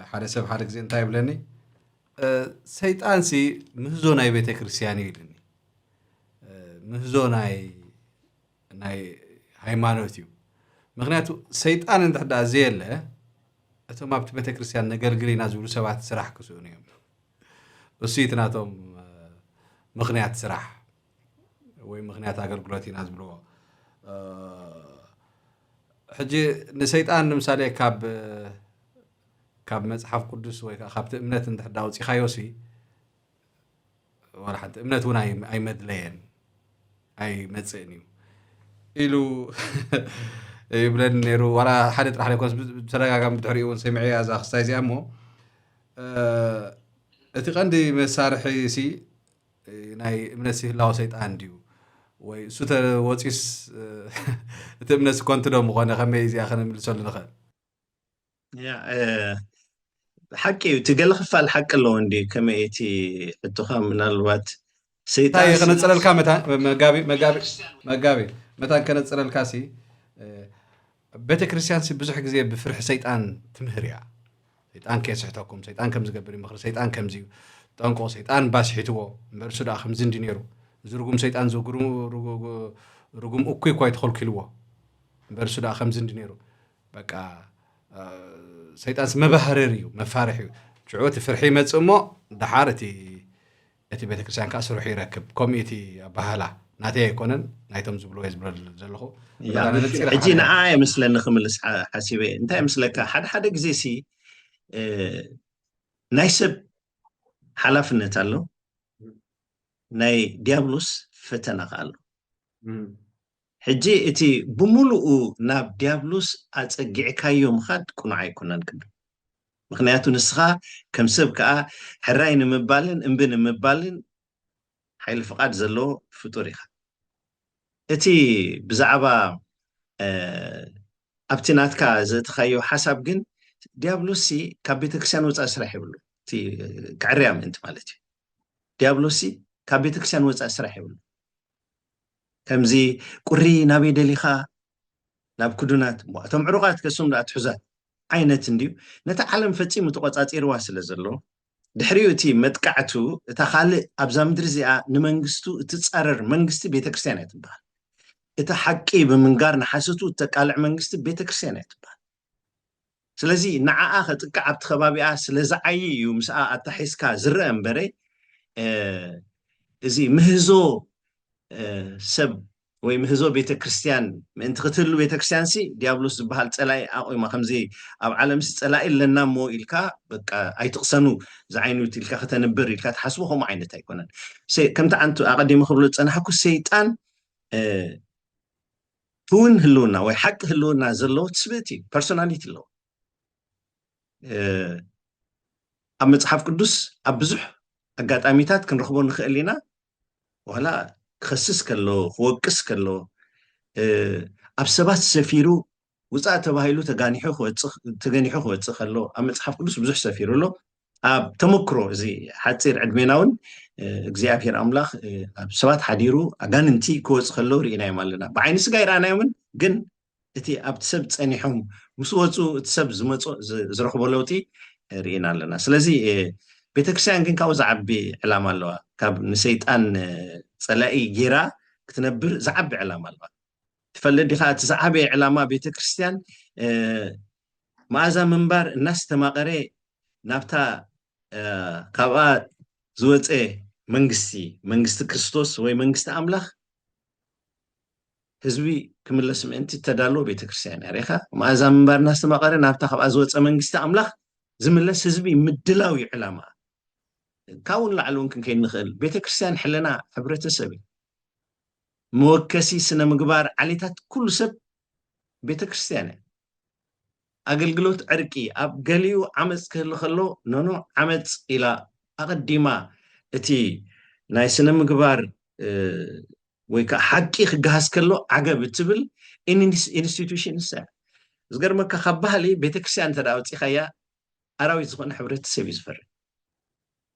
ሓደ ሰብ ሓደ ግዜ እንታይ ይብለኒ ሰይጣንሲ ምህዞ ናይ ቤተ ክርስቲያን እዩ ኢልኒ ምህዞ ናይ ሃይማኖት እዩ ምክንያቱ ሰይጣን እንተሕዳ ዘየለ እቶም ኣብቲ ቤተ ክርስቲያን ነገልግል ኢና ዝብሉ ሰባት ስራሕ ክስኡን እዮም እሱ እቲ ናቶም ምክንያት ስራሕ ወይ ምክንያት ኣገልግሎት ኢና ዝብልዎ حجي نسيطان مثالي كاب مصحف قدس ወይ ካብ እምነት እንተዳው ፂኻዮሲ ወላ ሓንቲ እምነት እውን ኣይመድለየን ኣይ መፅእን እዩ ኢሉ ይብለን ነይሩ ወላ ሓደ ጥራሕ ለይኮንስ ብተደጋጋሚ ብድሕሪኡ እውን ሰሚዐ እዛ ክስታይ እዚኣ እሞ እቲ ቀንዲ መሳርሒ ሲ ናይ እምነት ህላዊ ሰይጣን ድዩ ወይ እሱ ተወፂስ እቲ እምነት ኮንትዶ ምኾነ ከመይ እዚኣ ክንምልሰሉ ንኽእል ያ حقي تقل خفال حق الله عندي كما يتي التخام من الوقت سيطان هاي خنصر الكامتا مقابي متى كنصر الكاسي بيت كريستيان سي بزح غزي بفرح سيطان تمهريا سيطان كيسحتكم سيطان كم زغبري مخر سيطان كم زيو طنقو سيطان باسحتو مرسدا خم زندينيرو زرغم سيطان زغرو رغم اوكي كويت خول كيلو مرسدا خم زندينيرو بقى سيطان مبهرريو مفارحيو جعوت فرحي مصمو دحارتي اتي بيت كريستيان كاسرو يركب كوميتي بهالا ناتي يكونن نايتم زبلو يزبل زلخو حجي نعاي مثل نخملس حسيبي انت مثلك حد غزيسي نايسب حلفنت الله ناي ديابلوس فتنا قالو حجي اتي بملؤ ناب ديابلوس اصقعكايو مخاد كنو عيكونن كد مخنياتو نسخا كم سب كا حراين مبالن انبن مبالن حيل فقاد زلو فطوريخا اتي بزعبا ابتناتكا زتخيو حسب جن ديابلوسي كابيتكسيان وصا سرح يبلو تي كعريام انت مالتي ديابلوسي كابيتكسيان وصا سرح يبلو كمزي قري نابي دليخا ناب كدونات واتم عروقات كسوم لا تحزات عينت انديو نتا عالم فتي متقصاصير واسل زلو دحريوتي متقعتو اتا خالق ابزا مدر زيا نمنغستو تتصرر منغستي بيتكريستيانات تبال اتا حقي بمنغار نحستو تقالع منغستي بيتكريستيانات تبال سلازي نعا خطقع ابت خبابيا سلازا عييو مسا اتحيسكا زرا امبري ازي مهزو سب ወይ ምህዞ ቤተ ክርስቲያን ምእንቲ ክትህሉ ቤተ ክርስቲያን ሲ ዲያብሎስ ዝበሃል ፀላይ ኣቆይማ ከምዚ ኣብ ዓለም ፀላይ ለና ሞ ኢልካ በቃ ኣይትቕሰኑ ዝዓይኑት ኢልካ ከተንብር ኢልካ ተሓስቡ ከምኡ ዓይነት ኣይኮነን ከምቲ ኣንቱ ኣቀዲሙ ክብሎ ፀናሕኩ ሰይጣን እውን ህልውና ወይ ሓቂ ህልውና ዘለዎ ትስብእቲ ፐርሶናሊቲ ኣለዎ ኣብ መፅሓፍ ቅዱስ ኣብ ብዙሕ ኣጋጣሚታት ክንረኽቦ ንኽእል ኢና ወላ خسس كله خوقس كله ابسبات سفيرو وصا تبايلو تغانيحو خوص خلو ام مصحف قدس بزح سفيرو له اب تمكرو زي حصير عدميناون እግዚአብሔር አምላክ አብሰባት ሐዲሩ አጋንንቲ ኮጽ خلو رينا يمالنا بعين سغا يرانا يمن ግን እቲ ኣብ ተሰብ ጸኒሖም ምስ ወጹ ተሰብ ዝመጹ ዝረኽቦ ለውጢ ሪና ኣለና ስለዚ ቤተክርስቲያን ግን ካብኡ ዝዓቢ ዕላማ ኣለዋ ካብ ንሰይጣን ፀላኢ ጌራ ክትነብር ዝዓቢ ዕላማ ኣለዋ ትፈልጥ ዲኻ እቲ ዝዓቢ ዕላማ ቤተክርስቲያን መኣዛ ምንባር እናስተማቐረ ናብታ ካብኣ ዝወፀ መንግስቲ ክርስቶስ ወይ መንግስቲ ኣምላኽ ህዝቢ ክምለስ ምእንቲ ተዳሎ ቤተክርስቲያን ያሪኻ መኣዛ ምንባር እናስተማቐረ ናብታ ካብኣ ዝወፀ መንግስቲ ኣምላኽ ዝምለስ ህዝቢ ምድላዊ ዕላማ كاون لعلون كن نخل بيت كريستيان حلنا حبرتسب موكسي سنه مغبار عليتات كل سب بيت كريستيان اغلغلوت عرقي اب غليو عمص كلو نونو عمص الى اقديما اتي ناي سنه مغبار ويكا حقي خغاس كلو عقب تبل انستيتيوشن سا زغرمك خبالي بيت كريستيان تداوصي خيا اراوي زخون حبرتسب يزفر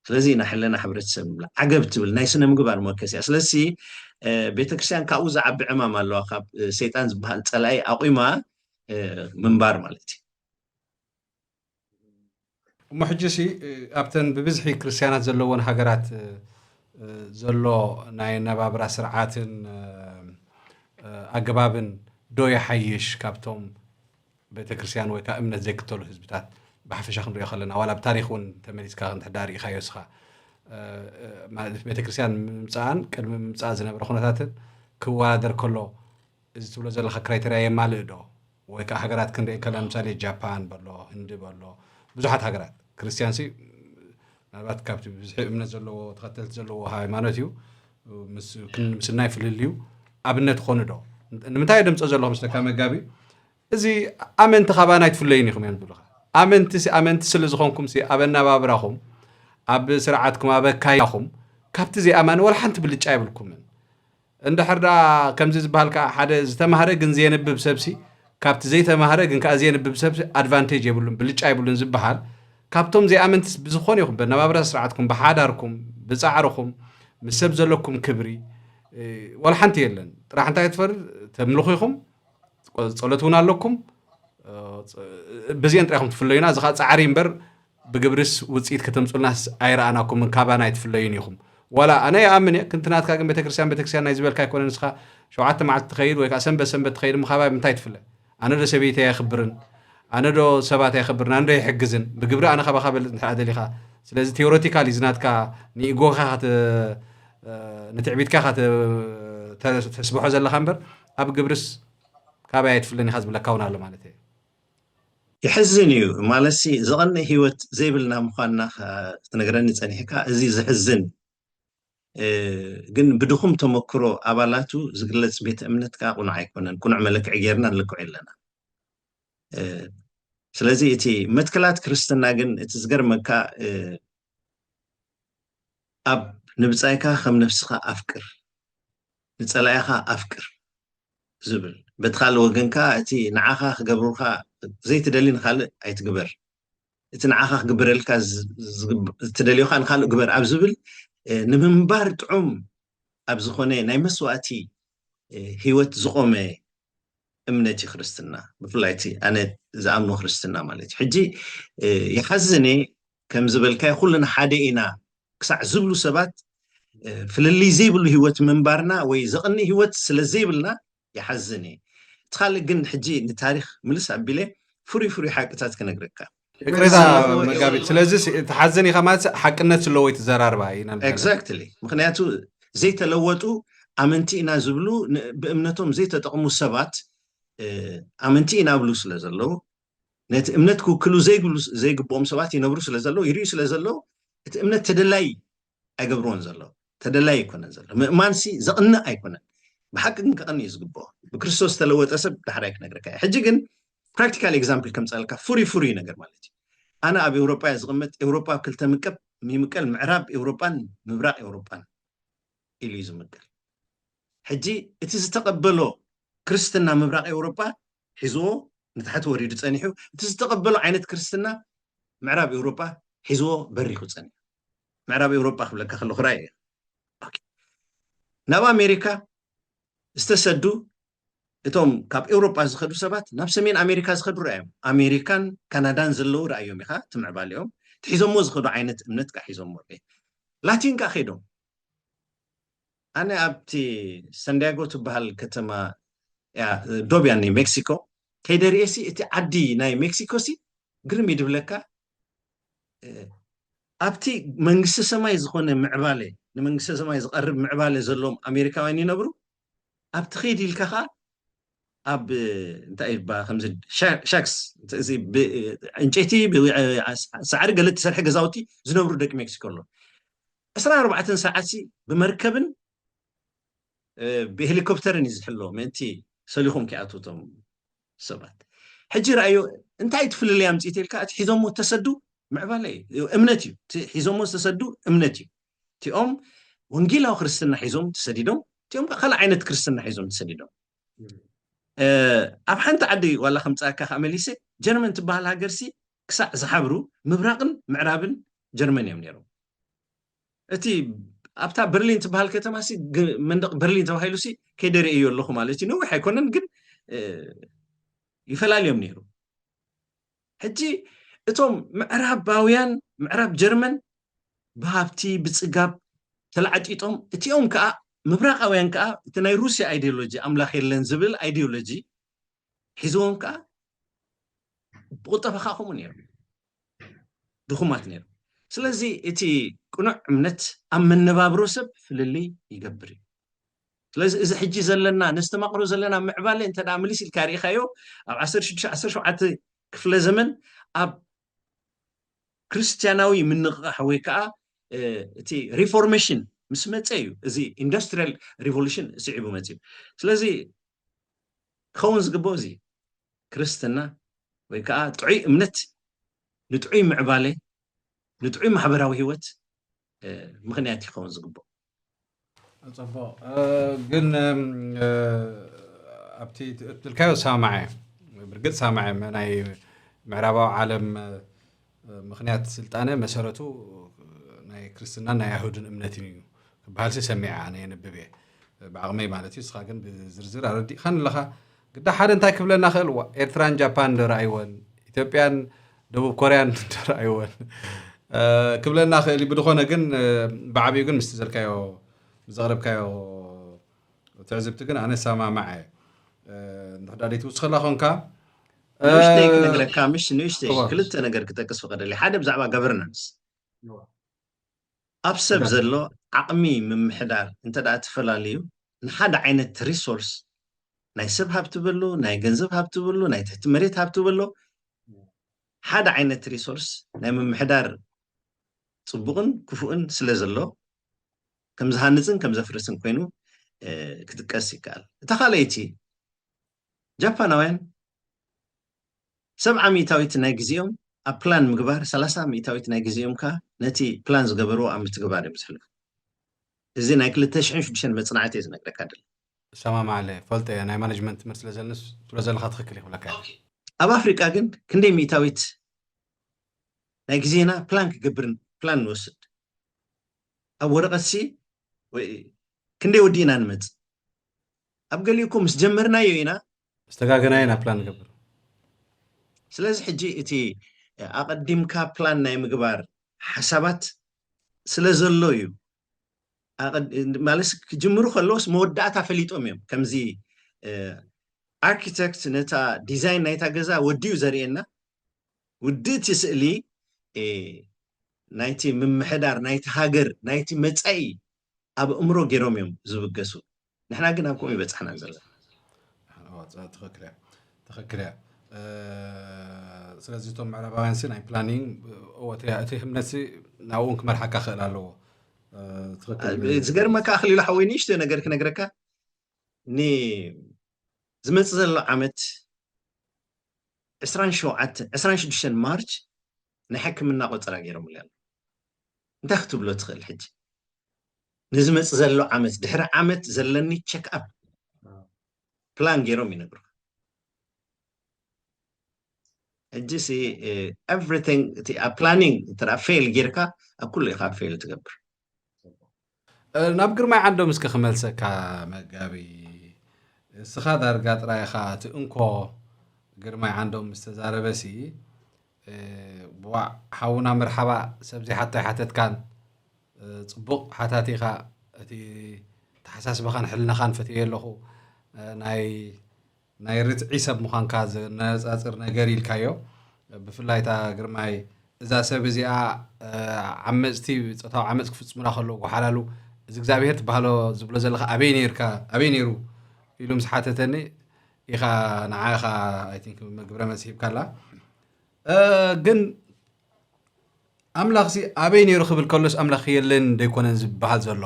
ስለዚህ ናሕለና ሕብረተሰብ ዓገብ ትብል ናይ ስነ ምግባር መከስያ ስለዚ ቤተክርስቲያን ካብኡ ዝዓቢ ዕማም ኣለዋ ካብ ሰይጣን ዝበሃል ፀላይ ኣቁማ ምንባር ማለት እዩ እሞ ሕጂ ሲ ኣብተን ብብዝሒ ክርስቲያናት ዘለዎን ሃገራት ዘሎ ናይ ነባብራ ስርዓትን ኣገባብን ዶ ይሓይሽ ካብቶም ቤተክርስቲያን ወይ ከዓ እምነት ዘይክተሉ ህዝብታት بحفشه خنري خلنا ولا بتاريخ ون تمريز كان تحداري خيوسخا بيت كريستيان مصان قدم مصا زنبر خناتات كوادر كله اذ تبلو زلخ كرايتيريا يمالدو ወይ ከዓ ሃገራት ክንርኢ ከለና ምሳሌ ጃፓን በሎ ህንዲ በሎ ብዙሓት ሃገራት ክርስቲያንሲ ምናልባት ካብቲ ብዙሕ እምነት ዘለዎ ተኸተልቲ ዘለዎ ሃይማኖት እዩ ምስናይ ፍልልዩ ኣብነት ኮኑ ዶ ንምንታይ ድምፆ ዘለኹም ስለካ መጋቢ እዚ ኣመንቲ ኻባናይ ትፍለይን ኢኹም እዮም ዝብሉኻ ኣመንቲ ስለ ዝኾንኩም ኣብ ኣነባብራኹም ኣብ ስርዓትኩም ኣብ ኣካይዳኹም ካብቲ ዘይኣማን ወላ ሓንቲ ብልጫ ይብልኩምን እንድሕር ዳ ከምዚ ዝበሃል ከዓ ሓደ ዝተማሃረ ግን ዘየንብብ ሰብሲ ካብቲ ዘይተማሃረ ግን ከዓ ዘየንብብ ሰብሲ ኣድቫንቴጅ የብሉን ብልጫ ይብሉን ዝበሃል ካብቶም ዘይኣመንቲስ ብዝኾነ ይኹም ብኣነባብራ ስርዓትኩም ብሓዳርኩም ብፃዕርኩም ምስ ሰብ ዘለኩም ክብሪ ወላ ሓንቲ የለን ጥራሕ እንታይ ትፈርድ ተምልኹ ኢኹም ጸሎት እውን ኣለኩም በዚአን ጥራይኹም ትፍለዩና እዚ ኸ ፃዕሪ እምበር ብግብርስ ውፅኢት ከተምፁልናስ ኣይረኣናኩምን ካባናይ ትፍለዩን ኢኹም ወላ ኣነ ይኣምን እየ ክንትናትካ ግን ቤተክርስትያን ናይ ዝበልካ ኣይኮነን ንስኻ 7 መዓልቲ ትኸይድ ወይ ከዓ ሰንበት ትኸይድ ምኻባይ ምንታይ ትፍለ ኣነ ዶ ሰበይተይ ኣይኽብርን ኣነ ዶ ሰባት ኣይኽብርን ኣነ ዶ ይሕግዝን ብግብሪ ኣነ ኻባኻ በልጥ እንተኣ ደሊኻ ስለዚ ቴዎሬቲካሊ ዝናትካ ንኢጎኻ ንትዕቢትካ ተስብሖ ዘለኻ እምበር ኣብ ግብርስ ካባይ ኣይትፍለኒ ኢኻ ዝብለካ እውን ኣሎ ማለት እዩ يحزن እዩ ማለት ዝቐንእ ህይወት ዘይብልና ምዃንና ትነግረኒ ፀኒሕካ እዚ ዝሕዝን ግን ብድኹም ተመክሮ ኣባላቱ ዝግለጽ ቤተ እምነትካ ቁኑዕ ኣይኮነን ቁኑዕ መለክዒ ጌርና ንልክዖ ኣለና ስለዚ እቲ መትከላት ክርስትና ግን እቲ ዝገርመካ ኣብ ንብፃይካ ከም ነፍስኻ ኣፍቅር ንፀላእኻ ኣፍቅር ዝብል በትኻል ወገንካ እቲ ንዓኻ ክገብሩካ ዘይትደሊ ንኻልእ ኣይትግበር እቲ ንዓኻ ክግበረልካ ትደልዮኻ ንኻልእ ግበር ኣብ ዝብል ንምንባር ጥዑም ኣብ ዝኾነ ናይ መስዋእቲ ህይወት ዝቆመ እምነቲ ክርስትና ብፍላይ እቲ ኣነ ዝኣምኖ ክርስትና ማለት እዩ ሕጂ ይሓዝኒ ከም ዝበልካይ ኩልና ሓደ ኢና ክሳዕ ዝብሉ ሰባት ፍልልይ ዘይብሉ ህይወት ምንባርና ወይ ዘቕኒ ህይወት ስለ ዘይብልና ይሓዝኒ ትኻልእ ግን ሕጂ ንታሪክ ምልስ ኣቢለ ፍሩይ ሓቅታት ክነግረካ ቅሬታ መጋቢት ስለዚ ተሓዝን ኢኻ ማለት ሓቅነት ስለዎ ይትዘራርባ ኢና ኤግዛክትሊ ምክንያቱ ዘይተለወጡ ኣመንቲ ኢና ዝብሉ ብእምነቶም ዘይተጠቕሙ ሰባት ኣመንቲ ኢና ብሉ ስለ ዘለዉ ነቲ እምነት ክውክሉ ዘይግብኦም ሰባት ይነብሩ ስለ ዘለዉ ይርዩ ስለ ዘለዉ እቲ እምነት ተደላይ ኣይገብርዎን ዘለዉ ተደላይ ኣይኮነን ዘሎ ምእማንሲ ዘቕንእ ኣይኮነን ብሓቂ ግን ከቐኒ እዩ ዝግብኦ ብክርስቶስ ተለወጠ ሰብ ዳሕራይ ክነግረካ ሕጂ ግን ፕራክቲካል ኤግዛምፕል ከም ፀልካ ፍሩይ ነገር ማለት እዩ ኣነ ኣብ ኤውሮጳ ዝቕመጥ ኤውሮጳ ኣብ ክልተ ምቀብ ይምቀል ምዕራብ ኤውሮጳን ምብራቅ ኤውሮጳን ኢሉ እዩ ዝምቀል ሕጂ እቲ ዝተቐበሎ ክርስትና ምብራቅ ኤውሮጳ ሒዝዎ ንታሕቲ ወሪዱ ፀኒሑ እቲ ዝተቐበሎ ዓይነት ክርስትና ምዕራብ ኤውሮጳ ሒዝዎ በሪኹ ፀኒሑ ምዕራብ ኤውሮጳ ክብለካ ከለኹ ራእየ ናብ ኣሜሪካ ዝተሰዱ እቶም ካብ ኤውሮጳ ዝኸዱ ሰባት ናብ ሰሜን ኣሜሪካ ዝኸዱ ረኣዮም ኣሜሪካን ካናዳን ዘለዉ ረኣዮም ኢኻ ትምዕባልኦም ትሒዞሞ ዝኸዱ ዓይነት እምነት ካ ሒዞሞ ላቲን ካ ኸይዶም ኣነ ኣብቲ ሳንዲያጎ ትበሃል ከተማ ዶብያን ናይ ሜክሲኮ ከይደ ርእሲ እቲ ዓዲ ናይ ሜክሲኮ ሲ ግርም ይድብለካ ኣብቲ መንግስቲ ሰማይ ዝኾነ ምዕባለ ንመንግስቲ ሰማይ ዝቐርብ ምዕባለ ዘለዎም ኣሜሪካውያን ይነብሩ ኣብቲ ኸይድ ኢልካ ኸ ኣብ እንታይ ይባሃል ከምዚ ሻክስ እዚ ዕንጨይቲ ሳዕሪ ገለ ተሰርሐ ገዛውቲ ዝነብሩ ደቂ ሜክሲኮ ኣሎ 24 ሰዓት ብመርከብን ብሄሊኮፕተርን ይዝሕልዎ ምእንቲ ሰሊኹም ክኣትውቶም ሰባት ሕጂ ረኣዩ እንታይ ትፍልልያ ምፅኢት ኢልካ እቲ ሒዞሞ ተሰዱ ምዕባለ እዩ እምነት እዩ ሒዞሞ ዝተሰዱ እምነት እዩ እቲኦም ወንጌላዊ ክርስትና ሒዞም ተሰዲዶም እቲኦም ካልእ ዓይነት ክርስትና ሒዞም ተሰዲዶም ኣብ ሓንቲ ዓዲ ዋላ ከምፃካ ከመሊሰ ጀርመን ትበሃል ሃገርሲ ክሳዕ ዝሓብሩ ምብራቅን ምዕራብን ጀርመን እዮም ነይሮም እቲ ኣብታ በርሊን ትበሃል ከተማሲ መንደቕ በርሊን ተባሂሉሲ ከይደርኢ እዩ ኣለኹ ማለት እዩ ነዊሕ ኣይኮነን ግን ይፈላለዮም ነይሩ ሕጂ እቶም ምዕራባውያን ምዕራብ ጀርመን ብሃብቲ ብፅጋብ ተላዓጢጦም እቲኦም ከዓ ምብራቃውያን ከዓ እቲ ናይ ሩስያ ኣይዲዮሎጂ ኣምላኽ የለን ዝብል ኣይዲዮሎጂ ሒዝዎም ከዓ ብቁጠባ ከምኡ ነይሩ ድኹማት ነይሩ ስለዚ እቲ ቁኑዕ እምነት ኣብ መነባብሮ ሰብ ፍልልይ ይገብር እዩ ስለዚህ እዚ ሕጂ ዘለና ነስተማቕሮ ዘለና ምዕባለ እንተ ደኣ ምልስ ኢልካ ሪኢኻዮ ኣብ 16-17 ክፍለ ዘመን ኣብ ክርስቲያናዊ ምንቕቓሕ ወይ ከዓ እቲ ሪፎርሜሽን ምስ መፀ እዩ እዚ ኢንዱስትሪያል ሪቮሉሽን ስዒቡ መፅኡ ስለዚ ክኸውን ዝግብኦ እዚ ክርስትና ወይ ከዓ ጥዑይ እምነት ንጥዑይ ምዕባለ ንጥዑይ ማሕበራዊ ሂወት ምክንያት ይኸውን ዝግብኦ ፅቡቅ ግን ኣብቲ ትልካዮ ሰማዐ ብርግፅ ሰማዐ ናይ ምዕራባዊ ዓለም ምክንያት ስልጣነ መሰረቱ ናይ ክርስትና ናይ አይሁድን እምነት እዩ ክበሃል ሰሚዐ ኣነ የንብብ እየ ብዓቕመይ ማለት እዩ ንስኻ ግን ብዝርዝር ኣረዲእኻን ኣለኻ ግዳ ሓደ እንታይ ክብለና ክእል ኤርትራን ጃፓን ንረኣይወን ኢትዮጵያን ደቡብ ኮርያን ንረኣይወን ክብለና ክእል ብድኾነ ግን ብዓብዩ ግን ምስ ዘልካዮ ዘቕረብካዮ ትዕዝብቲ ግን ኣነ ሰማማዐ ንኽዳዲት ውስኸላ ኾንካ ንእሽተይ ክነግረካ ምሽ ንእሽተይ ክልተ ነገር ክጠቅስ ፍቐደለይ ሓደ ብዛዕባ ገቨርናንስ ኣብ ሰብ ዘሎ ዓቕሚ ምምሕዳር እንተ ደኣ ትፈላለዩ ንሓደ ዓይነት ሪሶርስ ናይ ሰብ ሃብቲ በሎ ናይ ገንዘብ ሃብቲ በሎ ናይ ትሕቲ መሬት ሃብቲ በሎ ሓደ ዓይነት ሪሶርስ ናይ ምምሕዳር ፅቡቕን ክፉእን ስለ ዘሎ ከም ዝሃንፅን ከም ዘፍርስን ኮይኑ ክጥቀስ ይከኣል እታ ካልአይቲ ጃፓናውያን 70 ሚእታዊት ናይ ግዜኦም ኣብ ፕላን ምግባር 30 ሚእታዊት ናይ ግዜኦም ከዓ ነቲ ፕላን ዝገበርዎ ኣብ ምትግባር እዮም ዝሕልፉ እዚ ናይ 2006 መፅናዕቲ እየ ዝነግረካ ደለ ሰማማዕለ ፈልጠ ናይ ማኔጅመንት ትምህርቲ ስለዘለስ ስለዘለካ ትኽክል ይኽብለካ ኣብ ኣፍሪቃ ግን ክንደይ ሚእታዊት ናይ ግዜና ፕላን ክገብርን ፕላን ንወስድ ኣብ ወረቐትሲ ወይ ክንደይ ወዲእና ንመፅእ ኣብ ገሊኡኩም ምስ ጀመርናዮ ኢና ዝተጋገና ኢና ፕላን ንገብር ስለዚ ሕጂ እቲ ኣቐዲምካ ፕላን ናይ ምግባር ሓሳባት ስለ ዘሎ እዩ ማለት ክጅምሩ ከለዎስ መወዳእታ ፈሊጦም እዮም ከምዚ ኣርኪቴክት ነታ ዲዛይን ናይታ ገዛ ወዲኡ ዘርእየና ውድእ እቲ ስእሊ ናይቲ ምምሕዳር ናይቲ ሃገር ናይቲ መጻኢ ኣብ እምሮ ገይሮም እዮም ዝብገሱ ንሕና ግን ኣብ ከምኡ ይበፅሕና ዘለና ትኽክል እያ ስለዚ እቶም ምዕራባውያን ናይ ፕላኒንግ እቲ እምነት ናብኡን ክመርሓካ ክእል ኣለዎ ዝገርመካ ኣኽሊሉ ሓወይ ንእሽተይ ነገር ክነግረካ ዝመፅእ ዘሎ ዓመት 26 ማርች ናይ ሕክምና ቆፀራ ገይሮም ኣሎ እንታይ ክትብሎ ትኽእል ሕጂ ንዝመፅእ ዘሎ ዓመት ድሕሪ ዓመት ዘለኒ ቼክ ኣፕ ፕላን ገይሮም ይነግሩ ሕጂ ሲ ኤቭሪቲንግ እቲ ኣብ ፕላኒንግ እንተኣ ፌል ጌርካ ኣብ ኩሉ ኢኻ ፌል ትገብር ናብ ግርማይ ዓንዶም እስከ ክመልሰካ መጋቢ እስኻ ዳርጋ ጥራይኻ እቲ እንኮ ግርማይ ዓንዶም ዝተዛረበሲ ብዋዕ ሓውና መርሓባ ሰብዚ ሓታይ ሓተትካን ፅቡቕ ሓታቲኻ እቲ ተሓሳስበኻን ሕልናኻን ፈትየ ኣለኹ ናይ ርትዒ ሰብ ምዃንካ ዝነፃፅር ነገር ኢልካዮ ብፍላይ እታ ግርማይ እዛ ሰብ እዚኣ ዓመፅቲ ፆታዊ ዓመፅ ክፍፅሙና ከለዉ ጓሓላሉ እዚ እግዚኣብሔር ትባህሎ ዝብሎ ዘለካ ኣበይ ነይሩ ኢሉ ምስ ሓተተኒ ኢኻ ንዓኻ ኣይ ቲንክ ግብረ መልሲ ሂብካላ ግን ኣምላኽ ኣበይ ነይሩ ክብል ከሎስ ኣምላኽ የለን ደይኮነን ዝበሃል ዘሎ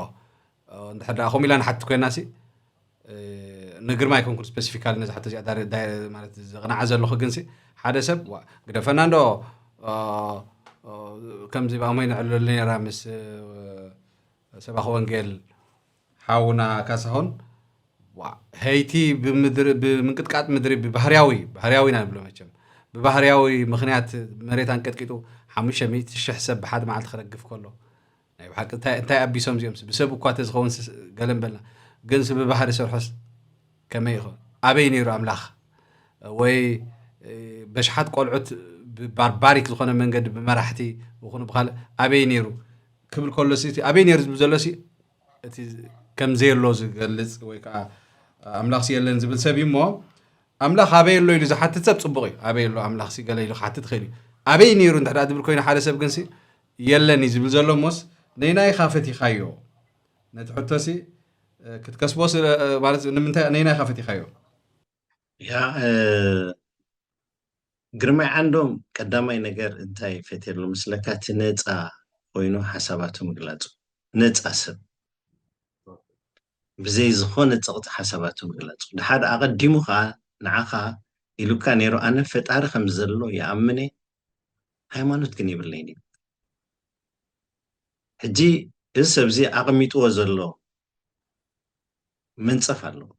እንድሕር ደኣ ከምኡ ኢላ ንሓቲ ኮይና ንግርማይ ኮንኩር ስፔሲፊካሊ ነዚ ሓቶ እዚኣ ማለት ዝቕናዓ ዘለኹ ግን ሓደ ሰብ ግደ ፈርናንዶ ከምዚ ብኣሞይ ንዕለሉ ነራ ምስ ሰባኺ ወንጌል ሓውና ካሳሆን هيتي بمنقطقاط مدري ببحرياوي نبلو مچم ببحرياوي مخنيات مريتان قطقيتو 500 شح سب بحد معلت خرقف كله اي بحق انت ابيسوم زيمس بسب እኳ ተዝኸውን ገለም በላ ግን ስብ ባህር ሰርሖስ ከመይ ይኹን ኣበይ ነይሩ ኣምላኽ ወይ በሽሓት ቆልዑት ባርባሪክ ዝኾነ መንገዲ ብመራሕቲ ወኹን በኻል ኣበይ ነይሩ ክብል ከሎሲ ኣበይ ነይሩ ዘለሲ እቲ ከም ዘይሎ ዝገልጽ ወይ ከዓ ኣምላኽ ሲየለን ዝብል ሰብ ይሞ ኣምላኽ ኣበይ ኣሎ ኢሉ ዝሓትት ሰብ ጽቡቕ እዩ ኣበይ ኣሎ ኣምላኽ ሲገለ ኢሉ ሓትት ኸይሉ ኣበይ ነይሩ እንተዳ ድብል ኮይና ሓደ ሰብ ግን የለን ዝብል ዘሎ ሞስ ነይናይ ኻፈት ይኻዮ ነቲ ሕቶሲ ክትከስቦስ ማለት ንምንታይ ነይና ከፈቲኻዮ ያ ግርማይ ዓንዶም ቀዳማይ ነገር እንታይ ፈቲሩ ምስለካ እቲ ነፃ ኮይኑ ሓሳባቱ ምግላፁ ነፃ ሰብ ብዘይ ዝኾነ ፀቕጢ ሓሳባቱ ምግላፁ ድሓደ ኣቐዲሙ ከዓ ንዓኻ ኢሉካ ነይሩ ኣነ ፈጣሪ ከም ዘሎ ይኣምነ ሃይማኖት ግን ይብለይኒ ሕጂ እዚ ሰብ እዚ ኣቐሚጥዎ ዘሎ መንፀፍ ኣለዎ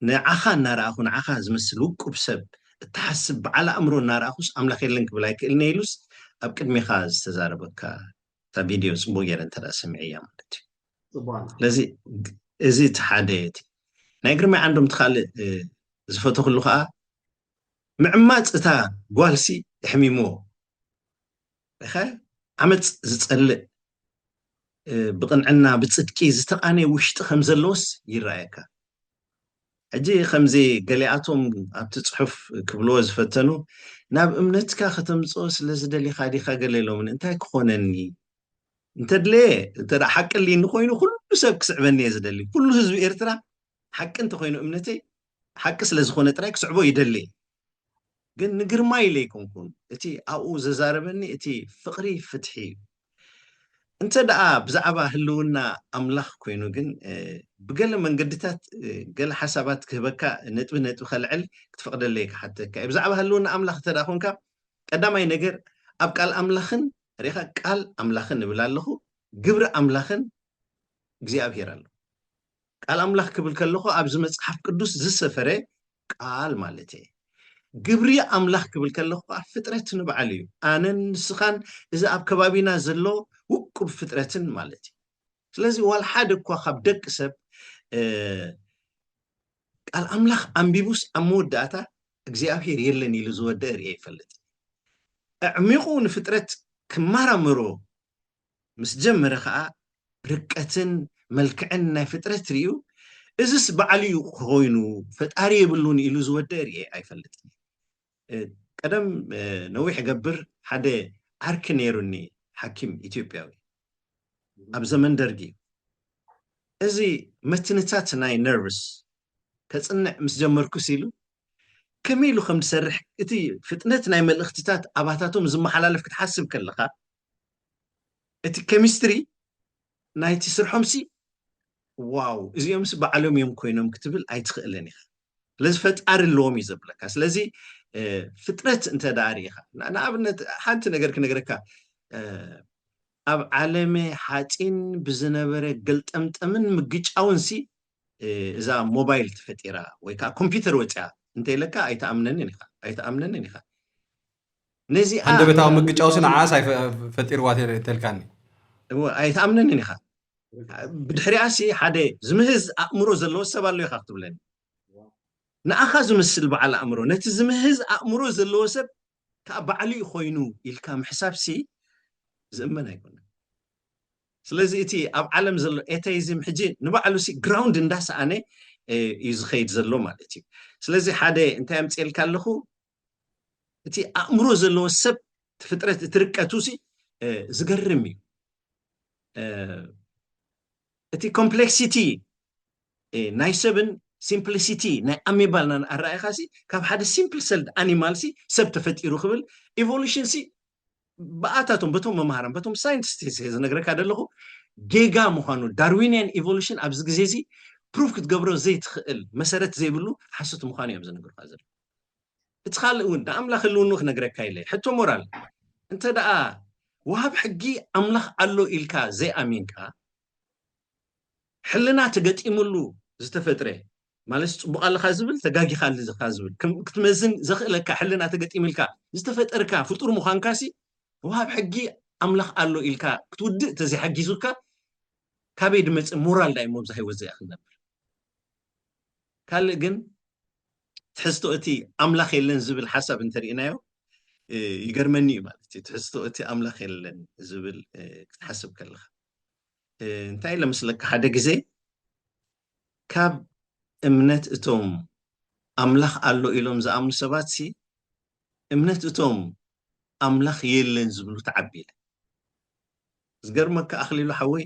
ንዓኻ እናረኣኹ ንዓኻ ዝመስል ውቁብ ሰብ እትሓስብ በዓል ኣእምሮ እናረኣኹስ ኣምላኽ የለን ክብል ኣይክእልኒ ኢሉስ ኣብ ቅድሚኻ ዝተዛረበካ እታ ቪድዮ ፅቡቅ ጌረ እንተዳ ሰሚዐ እያ ማለት እዩ ስለዚ እዚ እቲ ሓደ እቲ ናይ ግርማይ ዓንዶም ትካልእ ዝፈተኽሉ ከዓ ምዕማፅ እታ ጓልሲ ኣሕሚምዎ ኢኻ ዓመፅ ዝፀልእ ብቕንዕና ብፅድቂ ዝተቃነየ ውሽጢ ከም ዘለዎስ ይረኣየካ ሕጂ ከምዚ ገሊኣቶም ኣብቲ ፅሑፍ ክብልዎ ዝፈተኑ ናብ እምነትካ ከተምፅኦ ስለ ዝደሊኻ ዲኻ ገለ ኢሎምን እንታይ ክኾነኒ እንተድለየ እንተ ሓቅሊ ንኮይኑ ኩሉ ሰብ ክስዕበኒ እየ ዝደሊ ኩሉ ህዝቢ ኤርትራ ሓቂ እንተኮይኑ እምነተይ ሓቂ ስለ ዝኾነ ጥራይ ክስዕቦ ይደሊ ግን ንግርማይ ኢለ ይኮንኩን እቲ ኣብኡ ዘዛረበኒ እቲ ፍቕሪ ፍትሒ እዩ እንተ ደኣ ብዛዕባ ህልውና ኣምላኽ ኮይኑ ግን ብገለ መንገድታት ገለ ሓሳባት ክህበካ ነጥቢ ከልዕል ክትፈቅደለይ ክሓተካ ብዛዕባ ህልውና ኣምላኽ እንተ ደኣ ኮንካ ቀዳማይ ነገር ኣብ ቃል ኣምላኽን ሪኻ ቃል ኣምላኽን ንብል ኣለኹ ግብሪ ኣምላኽን እግዚኣብሄር ኣሎ ቃል ኣምላኽ ክብል ከለኹ ኣብዚ መፅሓፍ ቅዱስ ዝሰፈረ ቃል ማለት እየ ግብሪ ኣምላኽ ክብል ከለኹ ፍጥረት ንበዓል እዩ ኣነን ንስኻን እዚ ኣብ ከባቢና ዘሎ ውቁብ ፍጥረትን ማለት እዩ ስለዚ ዋል ሓደ እኳ ካብ ደቂ ሰብ ቃል ኣምላኽ ኣንቢቡስ ኣብ መወዳእታ እግዚኣብሄር የለን ኢሉ ዝወድእ ርአ ይፈልጥ ዕሚቑ ንፍጥረት ክመራምሮ ምስ ጀመረ ከዓ ርቀትን መልክዕን ናይ ፍጥረት ርዩ እዚስ በዓል እዩ ኮይኑ ፈጣሪ የብሉን ኢሉ ዝወድእ ርአ ኣይፈልጥን ቀደም ነዊሕ ገብር ሓደ ዓርኪ ነይሩኒ ሓኪም ኢትዮጵያዊ ኣብ ዘመን ደርጊ እዚ መትንታት ናይ ነርቭስ ከፅንዕ ምስ ጀመርኩስ ኢሉ ከመይ ኢሉ ከም ዝሰርሕ እቲ ፍጥነት ናይ መልእኽትታት ኣባታቶም ዝመሓላለፍ ክትሓስብ ከለካ እቲ ኬሚስትሪ ናይቲ ስርሖምሲ ዋው እዚኦምስ በዓሎም እዮም ኮይኖም ክትብል ኣይትኽእለን ኢኻ ስለዚ ፈጣሪ ኣለዎም እዩ ዘብለካ ስለዚ ፍጥረት እንተ ደኣ ሪኢኻ ንኣብነት ሓንቲ ነገር ክነግረካ ኣብ ዓለመ ሓፂን ብዝነበረ ገልጠምጠምን ምግጫውንሲ እዛ ሞባይል ተፈጢራ ወይ ከዓ ኮምፒውተር ወፅያ እንተይለካ ኣይተኣምነንን ኢኻ ነዚኣ አንደበታዊ ምግጫውሲ ንዓስ ኣይፈጢርዋ ተልካኒ ኣይተኣምነንን ኢኻ ብድሕሪኣሲ ሓደ ዝምህዝ ኣእምሮ ዘለዎ ሰብ ኣሎ ኢኻ ክትብለኒ ንኣኻ ዝመስል በዓል ኣእምሮ ነቲ ዝምህዝ ኣእምሮ ዘለዎ ሰብ ካብ በዓል ኮይኑ ኢልካ ምሕሳብሲ ዝእመን ኣይኮነን ስለዚ እቲ ኣብ ዓለም ዘሎ ኤቴይዝም ሕጂ ንባዕሉሲ ግራውንድ እንዳሰኣነ እዩ ዝኸይድ ዘሎ ማለት እዩ ስለዚ ሓደ እንታይ ኣምፅልካ ኣለኹ እቲ ኣእምሮ ዘለዎ ሰብ ፍጥረት እትርቀቱሲ ዝገርም እዩ እቲ ኮምፕሌክሲቲ ናይ ሰብን ሲምፕሊሲቲ ናይ ኣሜባልና ኣረኣይኻሲ ካብ ሓደ ሲምፕል ሰልድ ኣኒማልሲ ሰብ ተፈጢሩ ክብል ኢቮሉሽንሲ በኣታቶም በቶም መምሃራን በቶም ሳይንቲስት ዝነግረካ ደለኹ ጌጋ ምዃኑ ዳርዊንያን ኢቮሉሽን ኣብዚ ግዜ እዚ ፕሩፍ ክትገብሮ ዘይትኽእል መሰረት ዘይብሉ ሓሶት ምዃኑ እዮም ዝነግሩካ ዘሎ እቲ ካልእ እውን ንኣምላኽ ህልውኑ ክነግረካ ኢለ ሕቶ ሞራል እንተ ደኣ ወሃብ ሕጊ ኣምላኽ ኣሎ ኢልካ ዘይኣሚንካ ሕልና ተገጢሙሉ ዝተፈጥረ ማለት ፅቡቅ ኣለካ ዝብል ተጋጊኻ ኣለካ ዝብል ክትመዝን ዘኽእለካ ሕልና ተገጢምልካ ዝተፈጠርካ ፍጡር ምዃንካሲ ወሃብ ሕጊ ኣምላኽ ኣሎ ኢልካ ክትውድእ ተዘይሓጊዙካ ካበይ ድመፅእ ሞራል ዳይ ሞብዛ ህይወት ዘያ ክነብር ካልእ ግን ትሕዝቶ እቲ ኣምላኽ የለን ዝብል ሓሳብ እንተሪእናዮ ይገርመኒ እዩ ማለት እዩ ትሕዝቶ እቲ ኣምላኽ የለን ዝብል ክትሓስብ ከለካ እንታይ ለምስለካ ሓደ ግዜ ካብ እምነት እቶም ኣምላኽ ኣሎ ኢሎም ዝኣምኑ ሰባት ሲ እምነት እቶም ኣምላኽ የለን ዝብሉ ተዓቢለ ዝገርመካ ኣኽሊሉ ሓወይ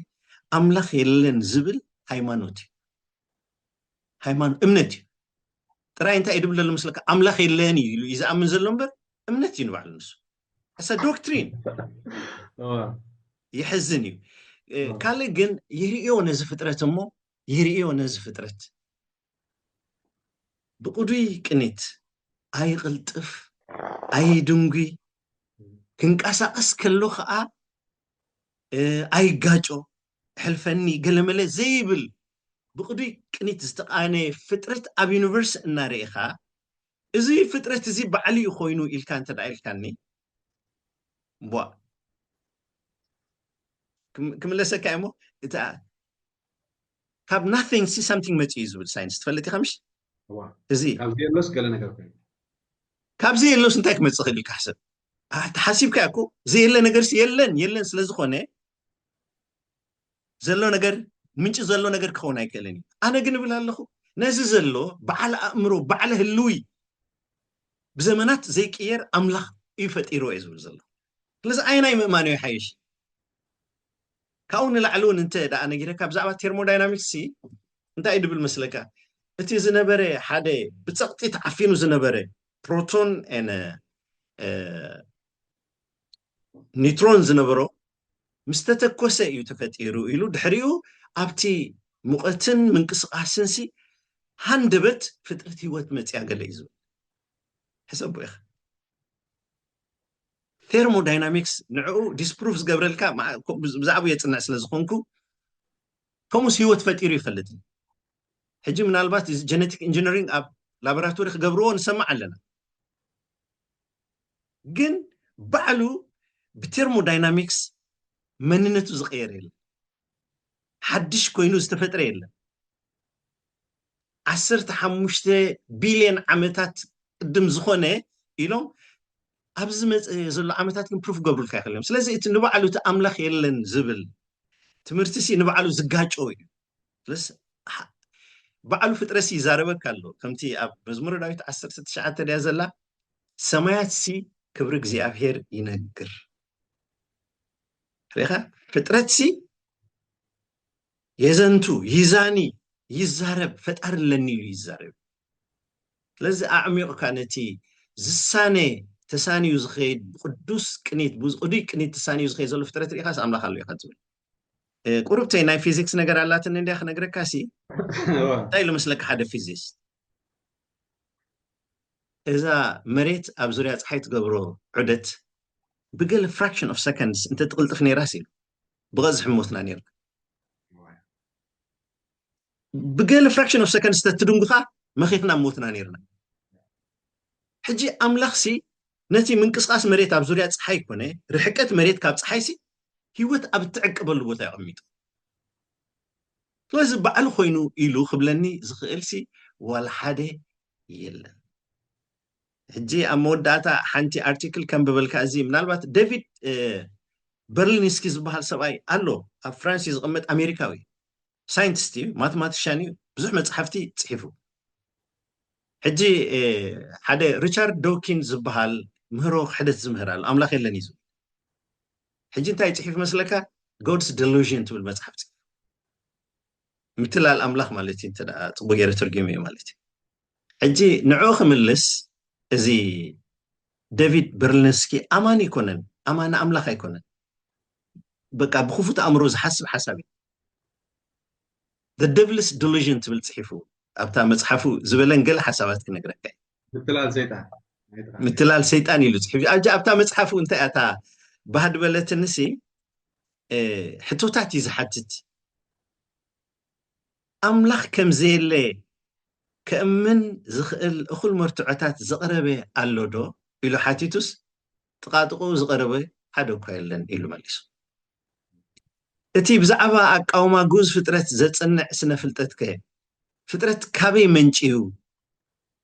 ኣምላኽ የለን ዝብል ሃይማኖት እምነት ጥራይ እንታይ ይድብል ዘሎ ምስለካ ኣምላኽ የለን እዩ ይዝኣምን ዘሎ እምበር እምነት እዩ ንባዕሉ ንሱ እሳ ዶክትሪን ይሕዝን እዩ ካልእ ግን ይርእዮ ነዚ ፍጥረት እሞ ይርእዮ ነዚ ፍጥረት ብቅዱይ ቅኒት ኣይቅልጥፍ ኣይድንጉ ክንቀሳቀስ ከሎ ከዓ ኣይጋጮ ሕልፈኒ ገለመለ ዘይብል ብቅዱይ ቅኒት ዝተቃነ ፍጥረት ኣብ ዩኒቨርስ እናርኢኻ እዚ ፍጥረት እዚ ባዕልዩ ኮይኑ ኢልካ እንተ ኢልካኒ ቧ ክምለሰካ እሞ እታ ካብ nothing see something መጪ እዩ ዝብል ሳይንስ ትፈልጥ ኢኻ ምሽ እዚ ካብዚ ገለ ነገር ኮይኑ ካብዚ የሎስ እንታይ ክመፅእ ክእል ኢልካ ሓሰብ ተሓሲብካ እኮ ዘየለ ነገር የለን ስለዝኾነ ዘሎ ነገር ምንጭ ዘሎ ነገር ክኸውን ኣይክእልን እዩ ኣነ ግን እብል ኣለኹ ነዚ ዘሎ በዓል ኣእምሮ በዓል ህልዊ ብዘመናት ዘይቅየር ኣምላኽ እዩ ፈጢሮ እዩ ዝብል ዘሎ ስለዚ ኣይናይ ምእማን እዩ ሓይሽ ካብኡ ንላዕሊ እውን እንተ ደኣ ነጊረካ ብዛዕባ ቴርሞዳይናሚክስ እንታይ እዩ ድብል መስለካ እቲ ዝነበረ ሓደ ብፀቕጢ ተዓፊኑ ዝነበረ ፕሮቶን ኒውትሮን ዝነበሮ ምስ ተተኮሰ እዩ ተፈጢሩ ኢሉ ድሕሪኡ ኣብቲ ሙቐትን ምንቅስቃስን ሃንደበት ፍጥረት ህይወት መፅያ ገለ እዩ ዝብል ሕሰቡ ኢኻ ቴርሞዳይናሚክስ ንዕኡ ዲስፕሩፍ ዝገብረልካ ብዛዕባ የፅንዕ ስለ ዝኮንኩ ከምኡስ ህይወት ፈጢሩ ይፈልጥ ሕጂ ምናልባት ጀነቲክ ኢንጂነሪንግ ኣብ ላቦራቶሪ ክገብርዎ ንሰማዕ ኣለና ግን ባዕሉ ብቴርሞዳይናሚክስ መንነቱ ዝቀየር የለን ሓድሽ ኮይኑ ዝተፈጥረ የለን 15 ቢልዮን ዓመታት ቅድም ዝኾነ ኢሎም ኣብዚ መፅእ ዘሎ ዓመታት ግን ፕሩፍ ገብሩልካ ይኽእሎም ስለዚ እቲ ንባዕሉ እቲ ኣምላኽ የለን ዝብል ትምህርቲ ንባዕሉ ዝጋጮ እዩ ስለዚ ባዕሉ ፍጥረት ይዛረበካ ኣሎ ከምቲ ኣብ መዝሙረ ዳዊት 19 ድያ ዘላ ሰማያት ክብሪ እግዚኣብሔር ይነግር ሪኻ ፍጥረት የዘንቱ ይዛኒ ይዛረብ ፈጣሪ ለኒ ኢሉ ይዛረብ ስለዚ ኣዕሚቑካ ነቲ ዝሳነ ተሳኒዩ ዝኸይድ ብቅዱስ ቅኒት ብቅዱይ ቅኒት ተሳኒዩ ዝኸይድ ዘሎ ፍጥረት ሪኢኻስ ኣምላኽ ኣሎ ኢኻ ትብል ቁርብተይ ናይ ፊዚክስ ነገር ኣላትን እንዲያ ክነግረካ እንታይ ኢሉ መስለካ ሓደ ፊዚክስ እዛ መሬት ኣብ ዙርያ ፀሓይ ትገብሮ ዑደት ብገለ ፍራክሽን ኦፍ ሰከንድስ እንተ ትቅልጥፍ ነይራስ ኢሉ ብቐዝሒ ሞትና ነይርካ ብገለ ፍራክሽን ኦፍ ሰከንድስ ተትድንጉኻ መኺትና ሞትና ነይርና ሕጂ ኣምላኽ ነቲ ምንቅስቃስ መሬት ኣብ ዙርያ ፀሓይ ኮነ ርሕቀት መሬት ካብ ፀሓይ ህይወት ኣብ ትዕቅበሉ ቦታ ይቕሚጡ ስለዚ ባዕሉ ኮይኑ ኢሉ ክብለኒ ዝኽእል ዋላ ሓደ የለን ሕጂ ኣብ መወዳእታ ሓንቲ ኣርቲክል ከም ብበልካ እዚ ምናልባት ዴቪድ በርሊንስኪ ዝበሃል ሰብኣይ ኣሎ ኣብ ፍራንስ ዝቕመጥ ኣሜሪካዊ ሳይንቲስት እዩ ማቴማቲሽያን እዩ ብዙሕ መፅሓፍቲ ፅሒፉ ሕጂ ሓደ ሪቻርድ ዶኪንስ ዝበሃል ምህሮ ክሕደት ዝምህር ኣሎ ኣምላኽ የለን እዩ ሕጂ እንታይ ፅሒፍ መስለካ ጎድስ ዴሉዥን ትብል መፅሓፍ ፅሒፍ ምትላል ኣምላኽ ማለት እዩ እንተ ፅቡቅ ገይረ ተርጊሙ እዩ ማለት እዩ ሕጂ ንዕኡ ክምልስ እዚ ዴቪድ በርሊንስኪ ኣማን ይኮነን ኣማን ኣምላኽ ኣይኮነን በቃ ብክፉት ኣእምሮ ዝሓስብ ሓሳብ እዩ the devil's delusion ትብል ፅሒፉ ኣብታ መፅሓፉ ዝበለን ገለ ሓሳባት ክነግረካ ምትላል ሰይጣን ኢሉ ፅሒፉ ኣብታ መፅሓፉ እንታይ ኣታ ባህድ በለትንሲ ሕቶታት እዩ ዝሓትት ኣምላኽ ከምዘየለ ከእምን ዝኽእል እኹል መርትዖታት ዘቕረበ ኣሎ ዶ ኢሉ ሓቲቱስ ጥቃጥቁ ዝቐረበ ሓደ እኳ የለን ኢሉ መሊሱ እቲ ብዛዕባ ኣቃውማ ጉዝ ፍጥረት ዘፅንዕ ስነ ፍልጠት ፍጥረት ካበይ መንጭዩ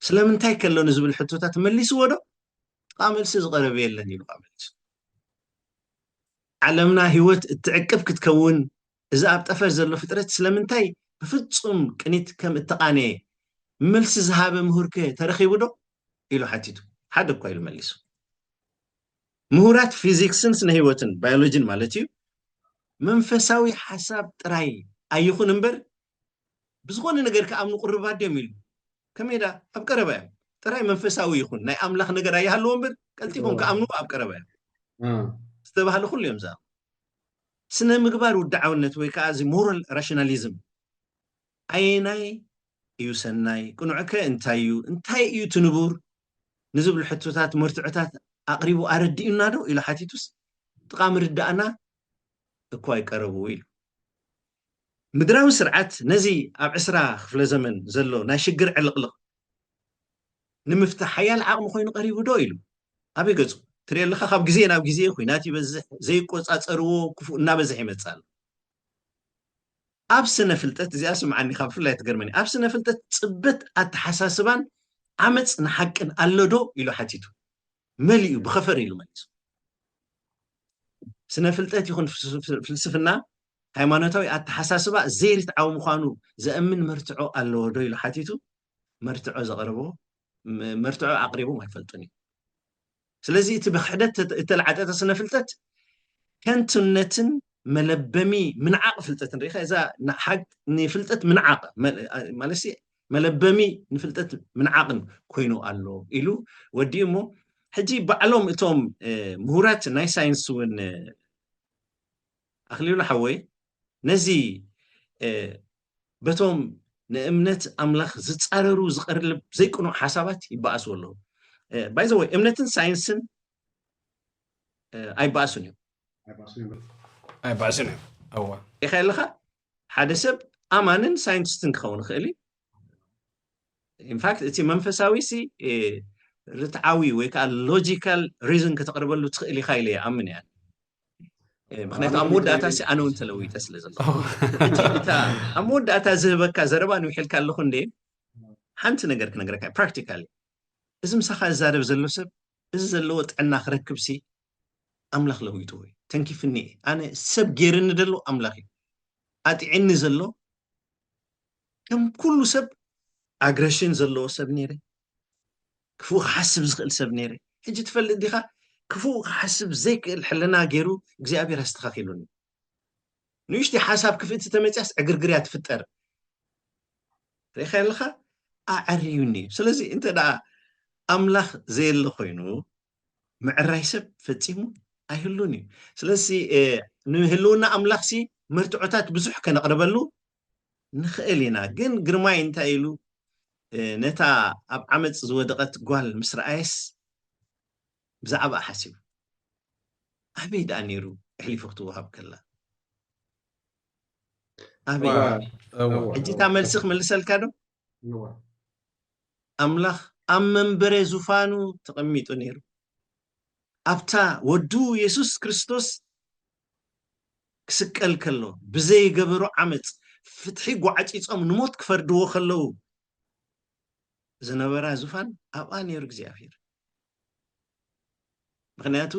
ስለምንታይ ከሎ ንዝብል ሕቶታት መሊስዎ ዶ መልሲ ዝቐረበ የለን ኢሉ መሊሱ ዓለምና ህይወት እትዕቅብ ክትከውን እዚ ኣብ ጠፈር ዘሎ ፍጥረት ስለምንታይ ብፍጹም ቅኒት ከም እተቃነየ መልሲ ዝሃበ ምሁርከ ተረኺቡ ዶ ኢሉ ሓቲቱ ሓደ እኳ ኢሉ መሊሱ ምሁራት ፊዚክስን ስነ ህይወትን ባዮሎጂን ማለት እዩ መንፈሳዊ ሓሳብ ጥራይ ኣይኹን እምበር بزغون نجار كأمن قربات يميل كميدا أبقربا ترى منفساوي يخون ناي أملاخ نجار أيها اللومبر قلتيكم كأمنوا أبقربا استباهلو كل يوم زام سنة مقبار والدعوة ወይ ከዓ እዚ ሞራል ራሽናሊዝም ኣይናይ እዩ ሰናይ ቅኑዕከ እንታይ እዩ ትንቡር ንዝብል ሕቶታት መርትዖታት ኣቕሪቡ ኣረዲኡና ዶ ኢሉ ሓቲቱስ ጥቃሚ ርዳእና እኳ ይቀረቡ ኢሉ ምድራዊ ስርዓት ነዚ ኣብ 20 ክፍለ ዘመን ዘሎ ናይ ሽግር ዕልቕልቕ ንምፍታሕ ሓያል ዓቕሚ ኮይኑ ቀሪቡ ዶ ኢሉ ኣበይ ገጹ ትሪኦ ኣለካ ካብ ግዜ ናብ ግዜ ኩናት ይበዝሕ ዘይቆፃፀርዎ ክፉእ እናበዝሕ ይመፃል ኣብ ስነ ፍልጠት እዚኣ ስምዓኒ ካብ ፍላይ ትገርመኒ ኣብ ስነ ፍልጠት ፅበት ኣተሓሳስባን ዓመፅ ንሓቅን ኣሎ ዶ ኢሉ ሓቲቱ መሊኡ ብኸፈር ኢሉ መሊሱ ስነ ፍልጠት ይኹን ፍልስፍና ሃይማኖታዊ ኣተሓሳስባ ዘይርትዓዊ ምዃኑ ዘእምን መርትዖ ኣለዎ ዶ ኢሉ ሓቲቱ መርትዖ ዘቕርቦ መርትዖ ኣቕሪቦም ኣይፈልጡን እዩ ስለዚህ እቲ ብሕደት እተልዓጠተ ስነ ፍልጠት ከንትነትን መለበሚ ምንዓቕ ፍልጠትን ሪኢኻ እዛ ሓቅ ንፍልጠት ምንዓቕ ማለት መለበሚ ንፍልጠት ምንዓቕን ኮይኑ ኣሎ ኢሉ ወዲኡ እሞ ሕጂ ባዕሎም እቶም ምሁራት ናይ ሳይንስ እውን ኣኽሊሉ ሓወይ ነዚ በቶም ንእምነት ኣምላኽ ዝፃረሩ ዝቐርብ ዘይቅኑዕ ሓሳባት ይበኣስዎ ኣለዉ ባይ ዘ ወይ እምነትን ሳይንስን ኣይበኣሱን እዮም ኣይበኣሱን እዮም እዋ ኢኻ ኣለኻ ሓደ ሰብ ኣማንን ሳይንቲስትን ክኸውን ይኽእል እዩ ኢንፋክት እቲ መንፈሳዊ ሲ ርትዓዊ ወይ ከዓ ሎጂካል ሪዝን ከተቕርበሉ ትኽእል ኢኻ ኢለ ይኣምን እያ ምክንያቱ ኣብ መወዳእታ ሲ ኣነ እውን ተለዊጠ ስለ ዘሎ እታ ኣብ መወዳእታ ዝህበካ ዘረባ ንውሒልካ ኣለኹ እንደ ሓንቲ ነገር ክነግረካ ፕራክቲካሊ እዚ ምሳኻ ዝዛረብ ዘሎ ሰብ እዚ ዘለዎ ጥዕና ክረክብ ሲ ኣምላኽ ለዊጡ ወይ ተንኪፍኒ ኣነ ሰብ ገይርኒ ደሎ ኣምላኽ እዩ ኣጢዕኒ ዘሎ ከም ኩሉ ሰብ ኣግሬሽን ዘለዎ ሰብ ነይረ ክፉእ ክሓስብ ዝኽእል ሰብ ነይረ ሕጂ ትፈልጥ ዲኻ ክፉእ ክሓስብ ዘይክእል ሕልና ገይሩ እግዚኣብሔር ኣስተኻኺሉኒ ንውሽጢ ሓሳብ ክፍእቲ ተመፅያስ ዕግርግርያ ትፍጠር ሪኢኻ ኣለኻ ኣዕርዩኒ ስለዚ እንተ ደኣ ኣምላኽ ዘየለ ኮይኑ ምዕራይ ሰብ ፈፂሙ ኣይህሉን እዩ ስለዚ ንህልውና ኣምላኽ ሲ መርትዖታት ብዙሕ ከነቕርበሉ ንኽእል ኢና ግን ግርማይ እንታይ ኢሉ ነታ ኣብ ዓመፅ ዝወደቐት ጓል ምስ ረኣየስ ብዛዕባ ሓሲቡ ኣበይ ደኣ ነይሩ ኣሕሊፉ ክትወሃብ ከላ ኣበይ ሕጂ እታ መልሲ ክመልሰልካ ዶ ኣምላኽ ኣብ መንበረ ዙፋኑ ተቐሚጡ ነይሩ ኣብታ ወዱ ኢየሱስ ክርስቶስ ክስቀል ከሎ ብዘይገበሮ ዓመፅ ፍትሒ ጓዓፂፆም ንሞት ክፈርድዎ ከለዉ ዝነበራ ዙፋን ኣብኣ ነይሩ እግዚኣብሔር ምክንያቱ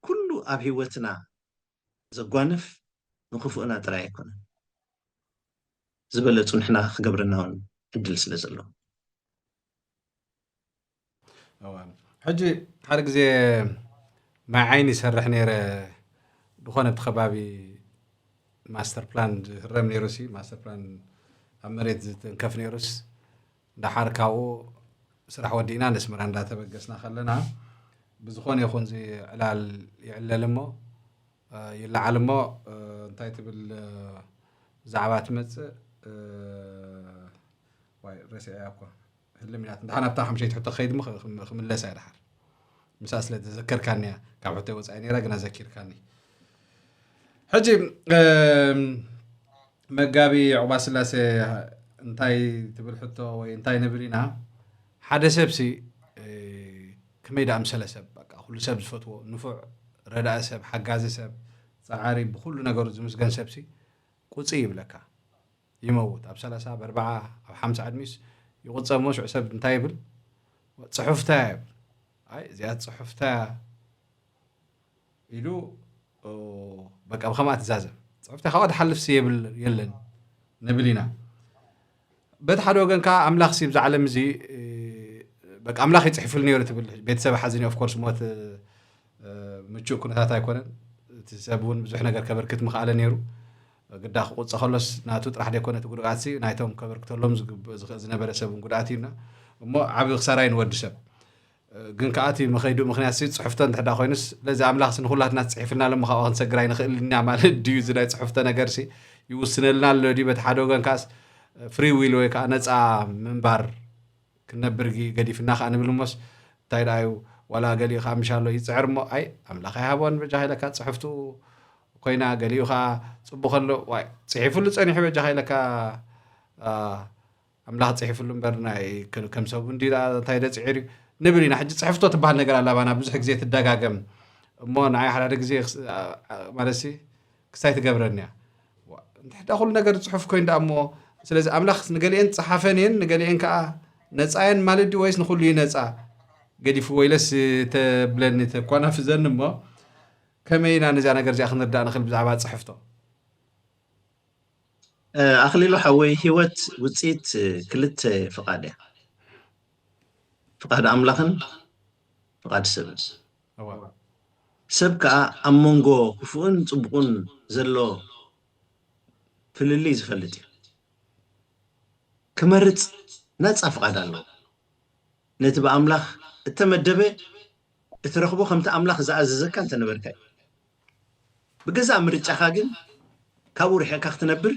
ኩሉ ኣብ ሂወትና ዘጓንፍ ንክፉእና ጥራይ ኣይኮነን ዝበለፁ ንሕና ክገብረና እውን ዕድል ስለ ዘሎ ሕጂ ሓደ ግዜ ማይ ዓይኒ ይሰርሕ ነይረ ዝኾነ ኣብቲ ከባቢ ማስተር ፕላን ዝህረም ነይሩሲ ማስተር ፕላን ኣብ መሬት ዝተንከፍ ነይሩስ እንዳሓር ካብኡ ስራሕ ወዲእና ነስመራ እንዳተበገስና ከለና ብዝኾነ ይኹን ዚ ዕላል ይዕለል እሞ ይለዓል እሞ እንታይ ትብል ዛዕባ ትመፅእ ዋይ ረሲዐ እኳ ህልምናት እንዳሓና ብታ 5 ሕቶ ከይድ ክምለሳ ይድሓር ምሳ ስለ ተዘከርካኒ ካብ ሕቶ ወፃኢ ነይራ ግና ዘኪርካኒ ሕጂ መጋቢ ዕቁባ ስላሴ እንታይ ትብል ሕቶ ወይ እንታይ ንብል ኢና ሓደ ሰብሲ ከመይ ዳ ኣምሰለ ሰብ በቃ ኩሉ ሰብ ዝፈትዎ ንፉዕ ረዳእ ሰብ ሓጋዚ ሰብ ፃዓሪ ብኩሉ ነገሩ ዝምስገን ሰብሲ ቁፂ ይብለካ ይመውት ኣብ 30 ብ40 ኣብ 50 ዕድሚስ ይቁፀሞ ሽዑ ሰብ እንታይ ይብል ፅሑፍታ ይብል ኣይ እዚኣ ፅሑፍታ ኢሉ በቃ ብኸምኣ ትዛዘብ ፅሑፍታ ካብኣ ድሓልፍሲ የብል የለን ንብል ኢና በቲ ሓደ ወገን ከዓ ኣምላኽ ሲ ብዛዕለም እዚ በቃ ኣምላኽ ይፅሕፍሉ ነይሩ ትብል ቤተሰብ ሓዝኒ ኦፍ ኮርስ ሞት ምቹእ ኩነታት ኣይኮነን እቲ ሰብ እውን ብዙሕ ነገር ከበርክት ምኽኣለ ነይሩ قد قصة خلص ناتو راح يكون تقولاتي نايتهم كبر كتلهم زنبرة سب قولاتينا مو عبد خسارين ود سب جن كأتي مخيدو مخنيات سيد صحفتنا تحت أخوينس لازم عملاق سنقولها ناس صحفنا لما خاطر سجراين خل نعمل ديوز لا صحفتنا جرسي يوصلنا لنا اللي دي بتحدو جن كاس فري ويل ويك أنا من بار كنا برجي قدي في الناخ أنا بالمس تايرايو ولا قالي خام شاء الله يسعر مو أي عملاق هابون بجاهلة كات صحفتو كوينا قاليو خا صبو خلو واي صحيفو اللي تصاني حبي جاهي لك عملاها صحيفو اللي مبرنا كم سبون دي تايدا صحيري نبرينا حاجة صحيفتو تبع نقرا لا بانا بزح زي تدقاقم مو نعي حدا زي مالسي كسايت قبرني نحن اخول نقر صحف كوين دامو سلاز عملاخ نقالين صحافين نقالين كا نصاين مالدي ويس نخول لي نصا قدي فويلس تبلن تكوانا في زن ما كمينا نزا نقر زي اخنا نردا نخل بزعبات صحفتو أخليلو حوي هيوت وصيت كلت فقاده فقاد أملاخن فقاد سب سب كا أمونغو كفون صبقون زلو في اللي زفلتي كمرت ناس أفقاد الله نتبع أملاخ التمدبة ترخبو خمت أملاخ زعزز كان تنبركاي بجزء مرت أخاجن كابور حكا تنبر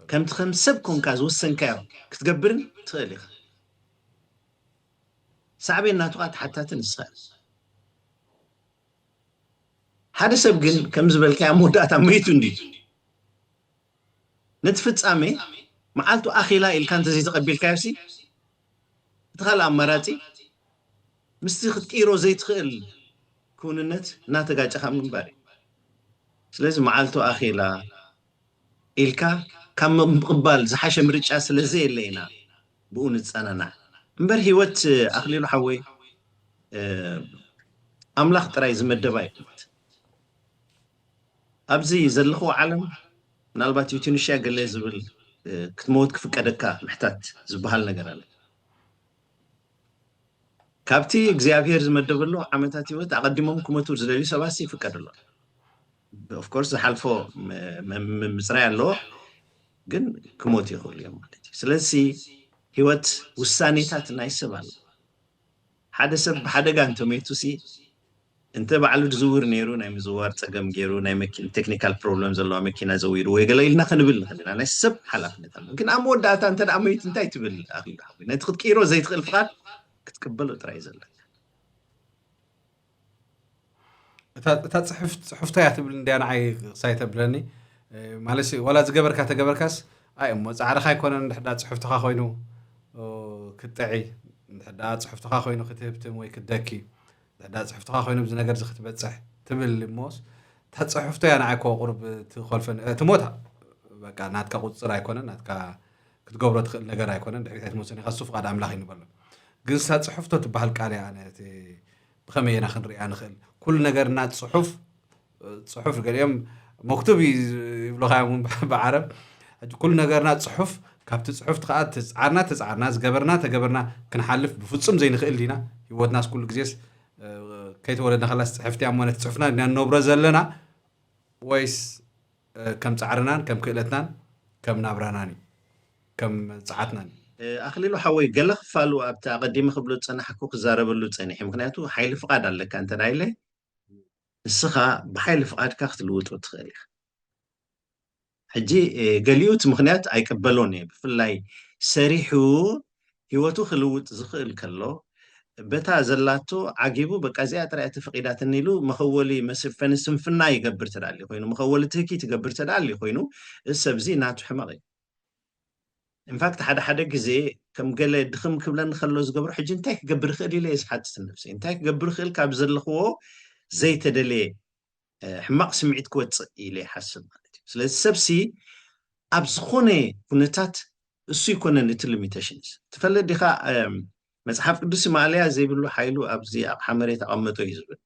كم تخم سبكون كاز وسنكاو كتقبرن تخليخ صعبين ناتوقات حتى تنسخ هذا سبقن كم زبل كام مودات أميتون دي نتفت أمي معالتو أخي لا إل كان تزيد تقبل كاوسي تخال أمراتي مستيخد كيرو زي تخيل كون النت ناتقاج أخام من باري سلازم معالتو أخي لا إلكا كم مقبال زحاشة مريتش أسل زي اللينا بقونت أنا مبر هيوت أخليلو حوي أملاخ تراي زمدباي أبزي زلخو علم نالبات يوتينيشيا قال لي زبل كتموت كفكدكا محتات زبحال ነገር አለ ካብቲ እግዚአብሔር ዝመደበሉ ዓመታት ህይወት አቀድሞም ኩመቱ ዝለሊ ሰባሲ ይፈቀደሉ ኦፍ ኮርስ ሓልፎ ምጽራ ያለው ግን ክሞት ይኸውል ማለት ስለዚህ ህይወት ውሳኔታት ናይሰባል ሓደ ሰብ ሓደጋ እንተመይቱሲ انت بعلو تزور نيرو نايم زوار تقم جيرو نايم تكنيكال بروبلم زلوا مكينة زوير ويقول لنا خنبل خلينا أنا السب حلقنا ممكن أمود داتا أنت أميت أنت تبل أخي نتخذ كيرو زي تخل فقط كتقبله ترايز لك صحفتها يعتبر إن أنا عاي سايت بلاني معلش ولا تجبر كاتجبر كاس أي مو عارف خاي كون نحداد صحفتها خوينو كتعي نحداد صحفتها خوينو كتبت موي كدكي دا صحفتها خوينو بز ነገር ዝኽትበጽሕ ትብል ሞስ ተጽሕፍቶ ያና አይኮ ቁርብ ትخልፈን ትሞታ በቃ ናትካ ቁጽር አይኮነን ናትካ ክትገብሮ ትኽእል ነገር አይኮነን ድሕሪት ሞስኒ ከሱ ፍቃድ አምላኽ ይንበሎ ግን ተጽሕፍቶ ትበሃል ቃል ያነት በከመየና ክንሪያ ንኽእል ኩል ነገር ናት ጽሑፍ ገሊም መክቱብ ይብሎኻዮም በዓረብ ኩል ነገር ናት ጽሑፍ ካብቲ ጽሑፍ ተኻት ተጻዓርና ዝገበርና ተገበርና ክንሓልፍ ብፍጹም ዘይንኽእል ዲና ህይወትናስ ኩሉ ግዜስ كيت ولدنا خلاص صحفتي أمانة تصحفنا إن نبرز لنا ويس كم تعرنا كم كيلتنا كم نبراناني كم ساعتنا أخليلو حوي قلق فالو أبتاع قديم خبلو تسنى حقوق زارب اللو تسنى حمقناتو حيل فقاد على كانت رايلة السخة بحيل فقاد كاخت الوت وتخيلي حجي قليوت مخنات أي كبلوني بفلاي سريحو هيوتو خلوت زخيل كلو بتا زلاتو عجيبو بقازي اتريت فقيدات النيلو مخولي مسفن سنفنا يقبر تدالي خوينو مخولي تهكي تقبر تدالي خوينو السبزي ناتو حماغي ان فاكت حدا غزي كم قال دخم كبلن خلو زقبر حج انتاك قبر خيلي ليس حدث النفسي انتاك قبر خيل كاب زلخو زي تدلي حماق سمعت كوت الي حسب مالتي سلاز سبسي ابزخوني كنتات السو يكون ليميتيشنز تفلد ديخا مصحف قدس ماليا زي بلو حيلو ابزي حمريت اقمطو يزبل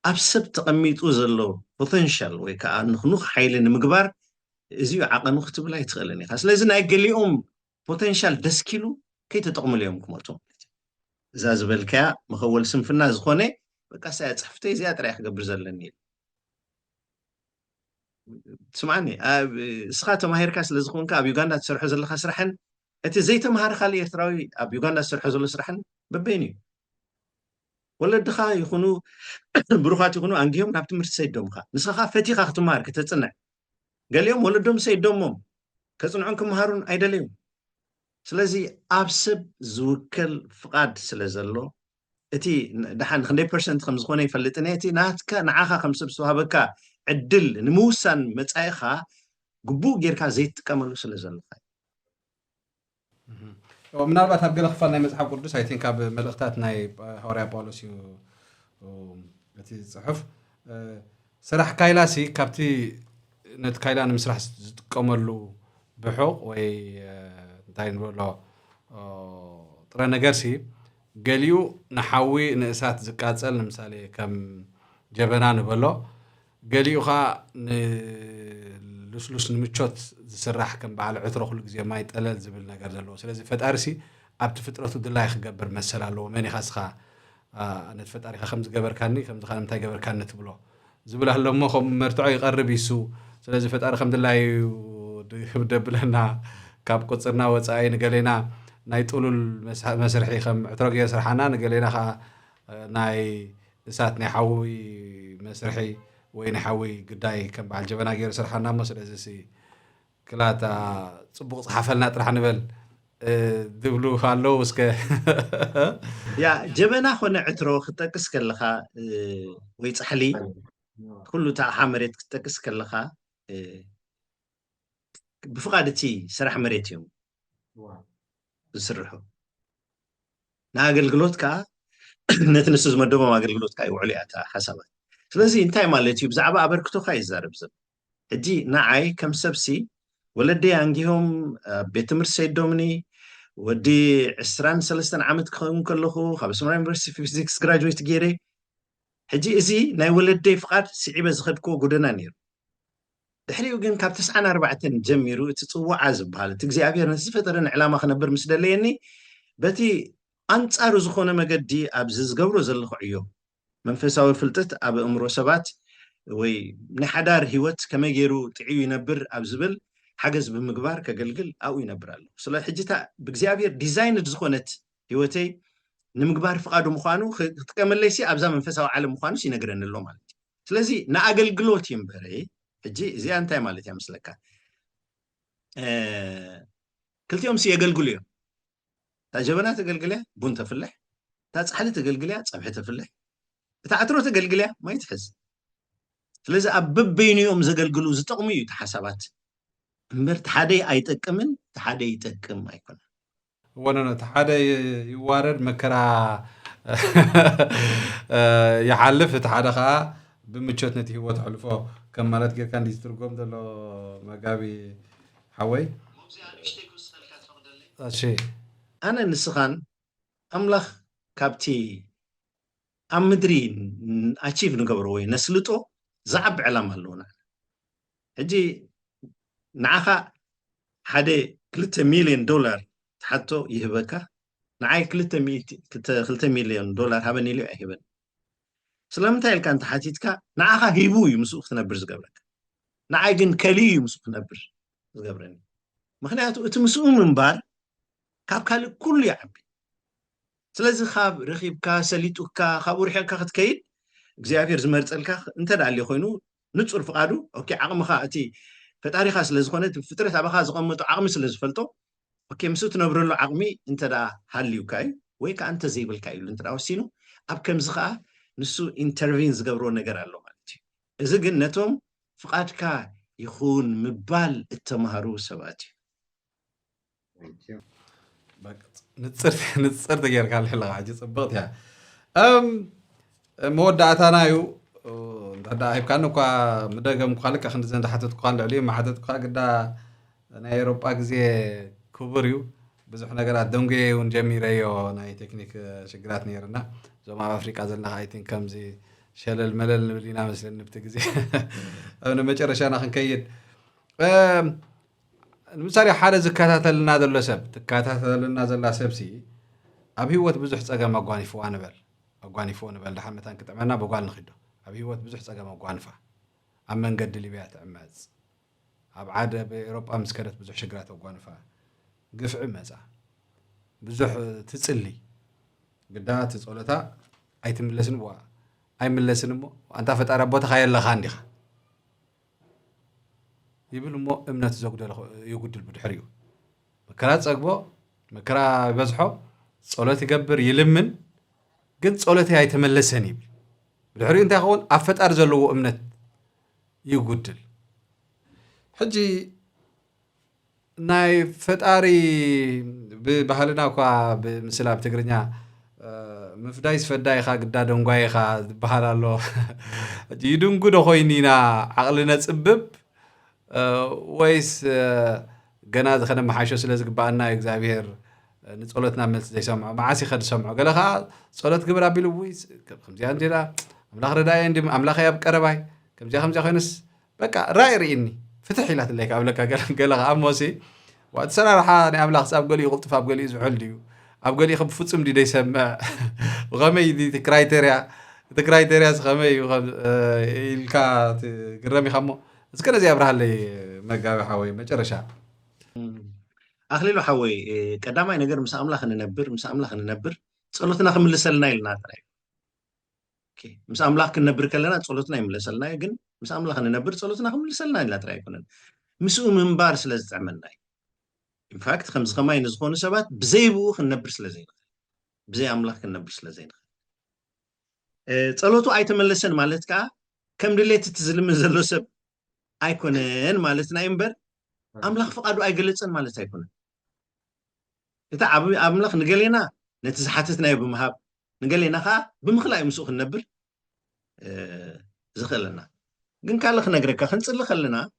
ابسب تقميطو زلو بوتنشال وي كان نخ حيلن مغبار ازيو عقن وقت بلا يتخلني خاص لازم ايغليوم بوتنشال دسكيلو كي تطقم اليوم كموتو زاز بالكا مخول سنفنا زخوني بقى ساعه صحفتي زي اطريح قبر زلني تسمعني سخاتو ماهيركا سلازخون كاب يوغندا تسرحو زلخا سرحن أنت زي تمهار خالي إرتراوي أب يوغندا تسرحو زلخا سرحن ببيني ولا دخا يخونو بروخات يخونو أنجيهم نابت مرت سيدوم خا نسخا فتيخا ختمار كتتصنع قال يوم ولدهم سيدومهم كتصنعونكم مهارون أيدليهم سلازي أبسب زوكل فقاد سلازلو أتي دحان 100% خمس خونة يفلتني أتي ناتكا نعاخا خمسة سوهابكا عدل نموسان متأيخا قبو جيركا زيت كاملو سلازلو ምናልባት ኣብ ገለ ክፋል ናይ መፅሓፍ ቅዱስ ኣይ ቲንክ ኣብ መልእኽታት ናይ ሃዋርያ ጳውሎስ እዩ እቲ ፅሑፍ ስራሕ ካይላሲ ካብቲ ነቲ ካይላ ንምስራሕ ዝጥቀመሉ ብሑቕ ወይ እንታይ ንብሎ ጥረ ነገርሲ ገሊኡ ንሓዊ ንእሳት ዝቃፀል ንምሳሌ ከም ጀበና ንበሎ ገሊኡ ኸ ልስሉስ ንምቾት ዝስራሕ ከም በዓል ዕትሮ ኩሉ ግዜ ማይ ጠለል ዝብል ነገር ዘለዎ ስለዚ ፈጣሪሲ ኣብቲ ፍጥረቱ ድላይ ክገብር መሰል ኣለዎ መን ኢኻ ስኻ ነቲ ፈጣሪኻ ከም ዝገበርካኒ ከም ዝኻ ንምንታይ ገበርካኒ ትብሎ ዝብል ኣሎ እሞ ከም መርትዖ ይቐርብ ይሱ ስለዚ ፈጣሪ ከም ድላይ ደብለና ካብ ቁፅርና ወፃኢ ንገሌና ናይ ጥሉል መስርሒ ከም ዕትሮ ገይረ ስርሓና ንገሌና ከዓ ናይ እሳት ናይ ሓዊ መስርሒ ወይ ናይ ሓዊ ግዳይ ከም በዓል ጀበና ገይረ ስርሓና እሞ ስለዚ ክላታ ፅቡቕ ፀሓፈልና ጥራሕ ንበል ድብሉ ኣለዉ እስከ ያ ጀበና ኮነ ዕትሮ ክጠቅስ ከለኻ ወይ ፃሕሊ ኩሉ ታቕሓ መሬት ክጠቅስ ከለኻ ብፍቓድ እቲ ስራሕ መሬት እዮም ዝስርሑ ንኣገልግሎት ከዓ ነቲ ንሱ ዝመደቦም ኣገልግሎት ከዓ ይውዕሉ እያ እታ ሓሳባት ስለዚ እንታይ ማለት እዩ ብዛዕባ ኣበርክቶካ ይዛረብ ዘሎ ሕጂ ንዓይ ከም ሰብሲ ወለደይ ኣንጊሆም ቤት ትምህርቲ ሰይዶምኒ ወዲ 23 ዓመት ክኸውን ከለኹ ካብ ኣስመራ ዩኒቨርሲቲ ፊዚክስ ግራጁዌት ገይረ ሕጂ እዚ ናይ ወለደይ ፍቓድ ስዒበ ዝኸድክዎ ጎደና ነይሩ ድሕሪኡ ግን ካብ 94 ጀሚሩ እቲ ፅዋዓ ዝበሃል እቲ እግዚኣብሔር ነቲ ዝፈጠረኒ ዕላማ ክነብር ምስ ደለየኒ በቲ ኣንጻሩ ዝኾነ መገዲ ኣብዚ ዝገብሮ ዘለኹ ዕዮ መንፈሳዊ ፍልጠት ኣብ እምሮ ሰባት ወይ ናይ ሓዳር ሂወት ከመይ ገይሩ ጥዕዩ ይነብር ኣብ ዝብል ሓገዝ ብምግባር ከገልግል ኣብኡ ይነብር ኣሎ ስለ ሕጂታ ብእግዚኣብሔር ዲዛይንድ ዝኾነት ሂወተይ ንምግባር ፍቓዱ ምዃኑ ክጥቀመለይሲ ኣብዛ መንፈሳዊ ዓለም ምዃኑ ይነግረኒ ኣሎ ማለት እዩ ስለዚ ንኣገልግሎት እዩ እምበረ ሕጂ እዚኣ እንታይ ማለት እያ ምስለካ ክልቲኦም የገልግሉ እዮም እታ ጀበና ተገልግልያ ቡን ተፍልሕ እታ ፃሕሊ ተገልግልያ ፀብሒ ተፍልሕ እታ ዕትሮ ተገልግልያ ማይ ትሕዝ ስለዚ ኣብ በበይንኦም ዘገልግሉ ዝጠቕሙ እዩ እቲ ሓሳባት እምበር እቲ ሓደ ኣይጠቅምን እቲ ሓደ ይጠቅም ኣይኮነን ወነነ እቲ ሓደ ይዋረድ መከራ ይሓልፍ እቲ ሓደ ከዓ ብምቾት ነቲ ሂወት ሕልፎ ከም ማለት ጌርካ እንዲ ዝትርጎም ዘሎ መጋቢ ሓወይ እሺ ኣነ ንስኻን ኣምላኽ ካብቲ ኣብ ምድሪ ኣቺቭ ንገብሮ ወይ ነስልጦ ዝዓቢ ዕላማ ኣለውና ሕጂ ንዓኻ ሓደ 2 ሚልዮን ዶላር ተሓቶ ይህበካ ንዓይ 2 ሚልዮን ዶላር ሃበኒ ኢሉ ኣይህበን ስለምንታይ ኢልካ እንተሓቲትካ ንዓኻ ሂቡ እዩ ምስኡ ክትነብር ዝገብረካ ንዓይ ግን ከልዩ እዩ ምስኡ ክነብር ዝገብረኒ ምክንያቱ እቲ ምስኡ ምንባር ካብ ካልእ ኩሉ ይዓቢ ስለዚ ካብ ረኺብካ ሰሊጡካ ካብኡ ርሒቕካ ክትከይድ እግዚኣብሔር ዝመርፀልካ እንተዳልዩ ኮይኑ ንፁር ፍቓዱ ኦኬ ዓቕምኻ እቲ ፈጣሪኻ ስለ ዝኾነ ፍጥረት ኣባኻ ዝቐመጦ ዓቕሚ ስለ ዝፈልጦ ኦኬ ምስኡ ትነብረሉ ዓቕሚ እንተዳ ሃልዩካ እዩ ወይ ከዓ እንተዘይብልካ እዩ እንተዳ ወሲኑ ኣብ ከምዚ ከዓ ንሱ ኢንተርቪን ዝገብሮ ነገር ኣሎ ማለት እዩ እዚ ግን ነቶም ፍቓድካ ይኹን ምባል እተምሃሩ ሰባት እዩ ንፅር ተጌርካ ልሕለኻ ሕጂ ፅብቕት እያ መወዳእታና እዩ እንተዳ ሂብካኒ እኳ ምደገም እኳ ልካ ክንዲ ዘንዳሓተት እኳ ልዕልዩ ማሓተት እኳ ግዳ ናይ ኤሮጳ ግዜ ክቡር እዩ ብዙሕ ነገራት ደንጎ እውን ጀሚረዮ ናይ ቴክኒክ ሽግራት ነይርና እዞም ኣብ ኣፍሪቃ ዘለና ኣይ ቲንክ ከምዚ ሸለል መለል ንብል ኢና መስለኒ ንብቲ ግዜ ኣብ ንመጨረሻና ክንከይድ ንምሳሌ ሓደ ዝከታተልና ዘሎ ሰብ ትከታተልና ዘላ ሰብሲ ኣብ ሂወት ብዙሕ ፀገም ኣጓኒፍዋ ንበል ድሓን መታን ክጥዕመና በጓል ንኽዶ ኣብ ሂወት ብዙሕ ፀገም ኣጓንፋ أما نقد ليبيا تعمز أبعاد بأوروبا مسكرت بزح شجرات وقانفة قفع مزع بزح تسلي قدات تصولتها أي تملسن بوا أي ملسن مو أنت فترة بوت خيال لخاندخ يبلو مو أمنة زوجد يوجد البدحريو مكرات أقبو مكرا بزحو صولتي قبر يلمن قد صولتي هاي تملسني بدحريو أنت أخون أفت أرزلو أمنة يوجد حجي ناي فتاري بحالنا كوا بمثلا بتقرنيا مفدايس فداي خا قدادون غاي خا بحالالو يدون غدو خوينينا عقلنا تصبب ويس غنا خدم محاشو سلازغبانا اغزابير نصلتنا ملس زي سمع معاسي خد سمع قال خا صلت قبر ابيلو ويس خمزي انديرا املاخ رداي اندي املاخ ياب قرباي خمزي خينس بقى راي ريني فتح لات لك ابلك قال اموسي وقت سنة راح أنا أملاخ ساب قولي غلط فاب قولي زعل ديو أب قولي خب فتسم دي يسمع وغمي دي تكرايتيريا سخمي وغم الكا قرمي خمو بس كنا زي أبرها اللي مقاوي حوي ما جرشا أخلي حوي قدامي نجر مس أملاخ ننبر صلوتنا خم لسلنا لنا ترى اوكي مس أملاخ ننبر كلنا صلوتنا يملسلنا يجن مس أملاخ ننبر صلوتنا خم لسلنا لا ترى يكونن مسؤول من بار سلز عملنا in fact خمس خماين زخون سبات بزيبو خنبر سلزين بزي أملاخ خنبر سلزين صلوتو أي تملسن مالتك كم دليت تزلم زلو سب أيكونن مالتنا ينبر أملاخ فقادو أي قلتن مالت أيكونن إتا أملاخ نقلينا نتزحاتتنا بمهاب نقلينا خا بمخلا يمسو خنبر زخلنا قن كالخ نقركا خنصل خلنا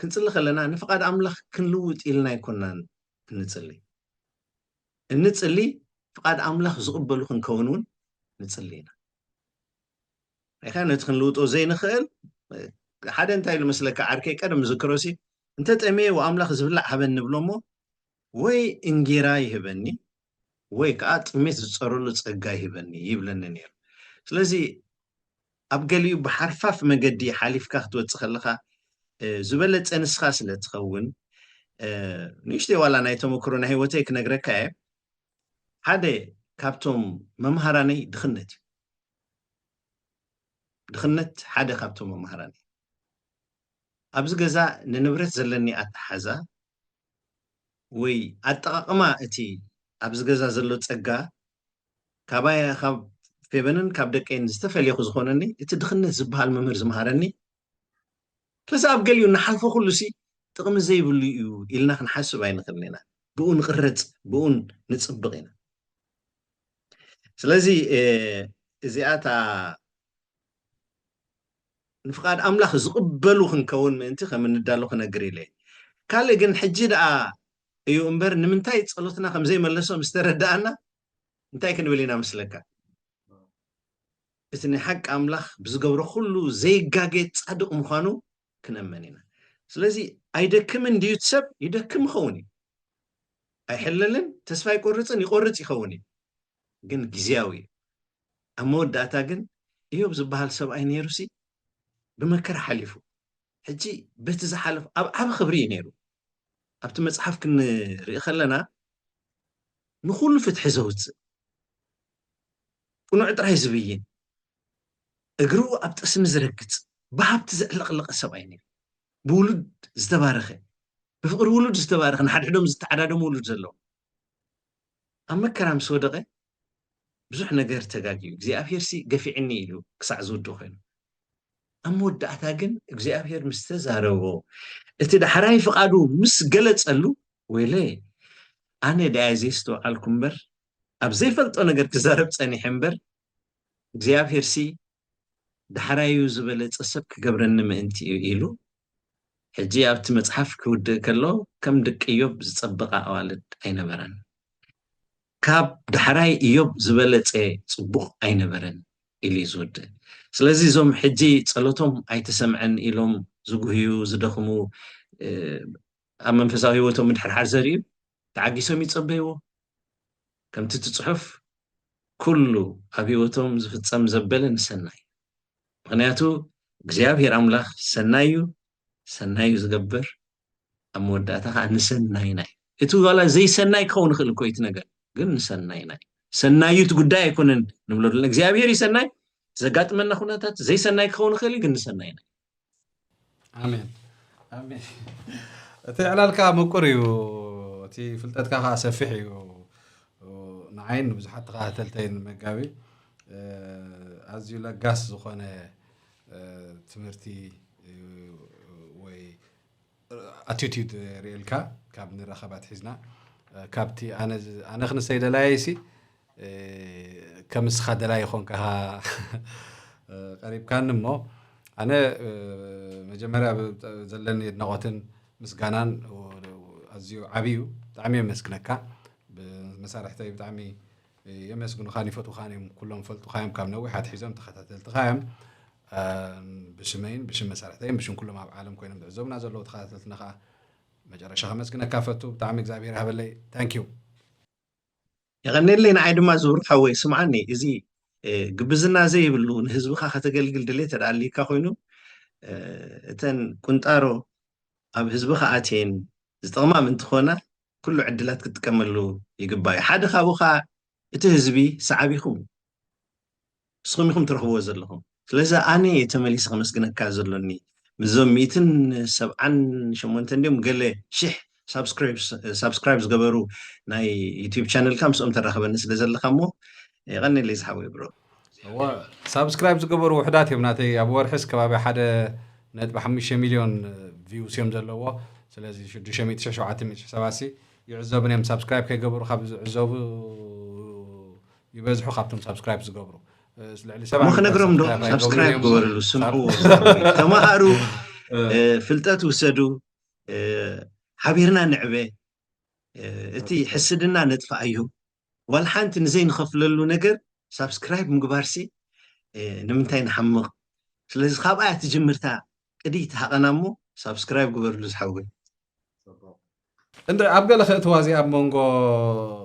كنصلي خلنا نفقاد أملاخ كنلوت إلنا يكونن نتصلي فقاد أملاخ زقبلو خنكونون نتصلينا إخان نتخنلوتو زي نخل حدا انتاي المسلك عركي قدم ذكروسي انت تأمي وأملاخ زبلع حبن نبلومو وي انجيرا يهبني وي كأت ميت تصرولو تصقا يهبني يبلن نير سلازي أبقاليو بحرفاف مقدي حاليف كاختو تخلخا زبلت أنسخا سلتخون نيشتي والا نايتو مكرونا هيوتي كنقركا حدا كابتوم ممهراني دخنت حدا كابتوم ممهراني أبز جزا ننبرت زلني أتحزا وي أتقاقما أتي أبز جزا زلو تسقا كابايا خاب في بنن كابدك إن استفل يخوز خونني دخنت زبها الممهر زمهراني بس أبقاليو نحالفو كل شيء تقوم زي بليو إلنا نحسو باين خلينا بقون غرت بقون نتصبغينا سلازي إزياتا نفقاد أملاخ زقبلو خنكون من انت خمن ندالو خنقري لي كالي جن حجي دا ايو امبر نمنتاي تصلوتنا خم زي ملسو مستردانا انتاي كنبلينا مسلكا اتني حق أملاخ بزقبرو خلو زي قاقيت صادق مخانو كنمنينا سلازي ايدكم ديو تسب يدكم خوني اي حللن تسفاي قرصن يقرص يخوني جن جزياوي أمود داتا جن ايو بزبهال سب اي نيروسي بمكر حليفو حجي بيت زحلف أب خبري نيرو أبت مصحف كن رئي خلنا نخول فتح زوج ونوع راي زبيين اقرو أبت اسم زرقت بحبت زقلق سبعيني بولد زتبارخه بفقر ولد زتبارخ نحد حدهم زتعدادهم ولد زلو أما كرام سودقه بزح نجار تجاجيو زي أفيرسي قفعني له كسع زود دخن أمود دعتا جن زي أفير مستزارو እቲ ዳሕራይ ፍቃዱ ምስ ገለጸሉ ወይለ ኣነ ዳያዚስቶ ኣልኩም በር ኣብ ዘይፈልጦ ነገር ክዛረብ ፀኒሕ እምበር እግዚአብሔር ሲ ዳሕራዩ ዝበለጸ ሰብ ክገብረኒ ምእንቲ ኢሉ ሕጂ ኣብቲ መጽሓፍ ክውድእ ከሎ ከም ደቂ ኢዮብ ዝጸበቐ ኣዋልድ ኣይነበረን ካብ ዳሕራይ ኢዮብ ዝበለጸ ጽቡቕ ኣይነበረን ኢሉ ዝውድእ ስለዚ ዞም ሕጂ ጸሎቶም ኣይተሰምዐን ኢሎም زغهيو زدخمو أما منفساوي وتو من حرحر زريب تعاقيسهم يتصبهيو كم تتصحف كله أبي وتوم زفتسام زبلن سناي مغنياتو እግዚአብሔር ኣምላኽ ሰናዩ ሰናዩ ዝገብር ኣብ መወዳእታ ከዓ ንሰናይና እዩ እቲ ዋላ ዘይሰናይ ክኸውን ይኽእል እኮ እቲ ነገር ግን ንሰናይና እዩ ሰናዩ እቲ ጉዳይ ኣይኮነን ንብሎ ዘለና እግዚኣብሔር እዩ ሰናይ ዘጋጥመና ኩነታት ዘይሰናይ ክኸውን ይኽእል ግን ንሰናይና ኣሜን ኣሜን እቲ ዕላልካ ምቁር እዩ እቲ ፍልጠትካ ከዓ ሰፊሕ እዩ ንዓይን ብዙሓት ተኸታተልተይን መጋቢ ኣዝዩ ለጋስ ዝኾነ ትምህርቲ ወይ ኣቲቲዩድ ርኢልካ ካብ ንረኸባት ሒዝና ካብቲ ኣነ ክንሰይ ደላየሲ ከም እስኻ ደላይ ይኾንካ ቀሪብካኒ እሞ ኣነ መጀመርያ ዘለኒ ኣድናቖትን ምስጋናን ኣዝዩ ዓብዩ ብጣዕሚ የመስግነካ ብመሳርሕተይ ብጣዕሚ የመስግኑኻን ይፈትውኻን እዮም ኩሎም ፈልጡኻዮም ካብ ነዊሕ ኣትሒዞም ተኸታተልትኻ እዮም ብሽመይን ብሽም መሳርሕተይን ብሽም ኩሎም ኣብ ዓለም ኮይኖም ዝዕዘቡና ዘለዉ ተኸታተልትና ከዓ መጨረሻ ከመስግነካ ፈቱ ብጣዕሚ እግዚኣብሔር ሃበለይ ታንኪዩ ይቐኒለይ ንዓይ ድማ ዝብርካ ወይ ስምዓኒ እዚ ግብዝና ዘይብሉ ንህዝብካ ከተገልግል ድሌት ተዳልይካ ኮይኑ እተን ቁንጣሮ ኣብ ህዝብካ ኣትየን ዝጠቕማ እንትኾና ኩሉ ዕድላት ክትጥቀመሉ ይግባእ እዩ ሓደ ካብኡ ከዓ እቲ ህዝቢ ሰዓቢኹም ንስኹም ኢኹም ትረኽብዎ ዘለኹም ስለዚ ኣነ ተመሊሰ ከመስግነካ ዘሎኒ ምዞም 178 እንዲኦም ገለ ሽሕ ሳብስክራይብ ዝገበሩ ናይ ዩቲዩብ ቻነልካ ምስኦም ተራኸበኒ ስለ ዘለካ እሞ ይቐኒለይ ዝሓወይ ብሮ ሳብስክራይብ ዝገበሩ ውሕዳት እዮም ናተይ ኣብ ወርሕስ ከባቢ 1.5 ሚልዮን ቪውስ እዮም ዘለዎ ስለዚ 697 ሰባት ይዕዘቡን እዮም ሳብስክራይብ ከይገበሩ ካብ ዝዕዘቡ ይበዝሑ ካብቶም ሳብስክራይብ ዝገብሩ ሞ ክነግሮም ዶ ሳብስክራይብ ግበርሉ ስምዑ ተማሃሩ ፍልጠት ውሰዱ ሓቢርና ንዕበ እቲ ሕስድና ነጥፋ እዩ ዋላ ሓንቲ ንዘይንኸፍለሉ ነገር ሳብስክራይብ ምግባርሲ ንምንታይ ንሓምቕ ስለዚ ካብኣ ትጅምርታ ቅዲት ሃቐና እሞ ሳብስክራይብ ግበርሉ ዝሓውይ እንድሪ ኣብ ገለ ክእትዋ እዚ ኣብ መንጎ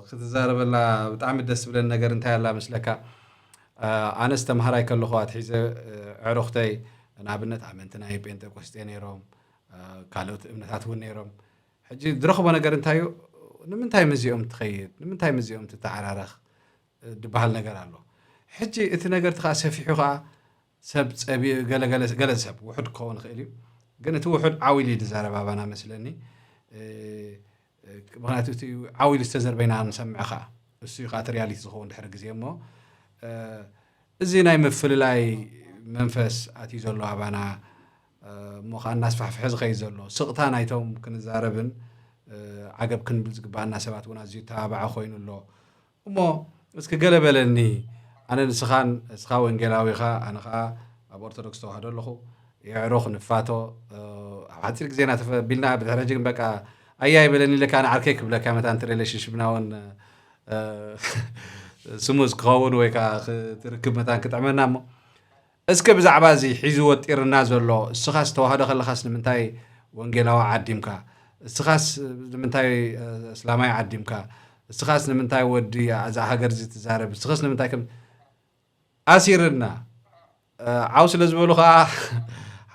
ክትዛረበላ ብጣዕሚ ደስ ዝብለን ነገር እንታይ ኣላ ምስለካ ኣነ ዝተምሃራይ ከለኹ ኣትሒዘ ዕሩኽተይ ንኣብነት ኣመንቲ ናይ ጴንጤቆስጤ ነይሮም ካልኦት እምነታት እውን ነይሮም ሕጂ ዝረኽቦ ነገር እንታይ እዩ ንምንታይ መዚኦም ትኸይድ ንምንታይ መዚኦም ትተዓራረኽ ድበሃል ነገር ኣሎ ሕጂ እቲ ነገር ከዓ ሰፊሑ ከዓ ሰብ ፀቢ ገለ ሰብ ውሑድ ክኸውን ይኽእል እዩ ግን እቲ ውሑድ ዓዊሉ ዝዛረብ ኣባና መስለኒ ምክንያቱ እቲ ዓዊሉ ዝተዘርበይና ንሰምዕ ከዓ እሱ እዩ ከዓ እቲ ሪያሊቲ ዝኸውን ድሕሪ ግዜ እሞ እዚ ናይ ምፍልላይ መንፈስ ኣትዩ ዘሎ ኣባና እሞ ከዓ እናስፋሕፍሐ ዝኸይድ ዘሎ ስቕታ ናይቶም ክንዛረብን ዓገብ ክንብል ዝግባአና ሰባት እውን ኣዝዩ ተባባዕ ኮይኑ ኣሎ እሞ እስኪ ገለ በለኒ ኣነ ንስኻን እስኻ ወንጌላዊ ኢኻ ኣነ ከዓ ኣብ ኦርቶዶክስ ተዋህዶ ኣለኹ የዕሩኽ ንፋቶ ኣብ ሓፂር ግዜና ተቢልና ብድሕሪ ሕጂ ግን በቃ ኣያይ በለኒ ኢለካ ኣነ ዓርከይ ክብለካ መታንቲ ሪሌሽንሽፕና እውን ስሙዝ ክኸውን ወይ ከዓ ክትርክብ መታን ክጥዕመና እሞ እስኪ ብዛዕባ እዚ ሒዙ ወጢርና ዘሎ እስኻስ ተዋህዶ ከለኻስ ንምንታይ ወንጌላዊ ዓዲምካ እስኻስ ንምንታይ እስላማይ ዓዲምካ እስኻስ ንምንታይ ወዲ እዛ ሃገር እዚ ትዛረብ እስኻስ ንምንታይ ከም ኣሲርና ዓው ስለ ዝበሉ ከዓ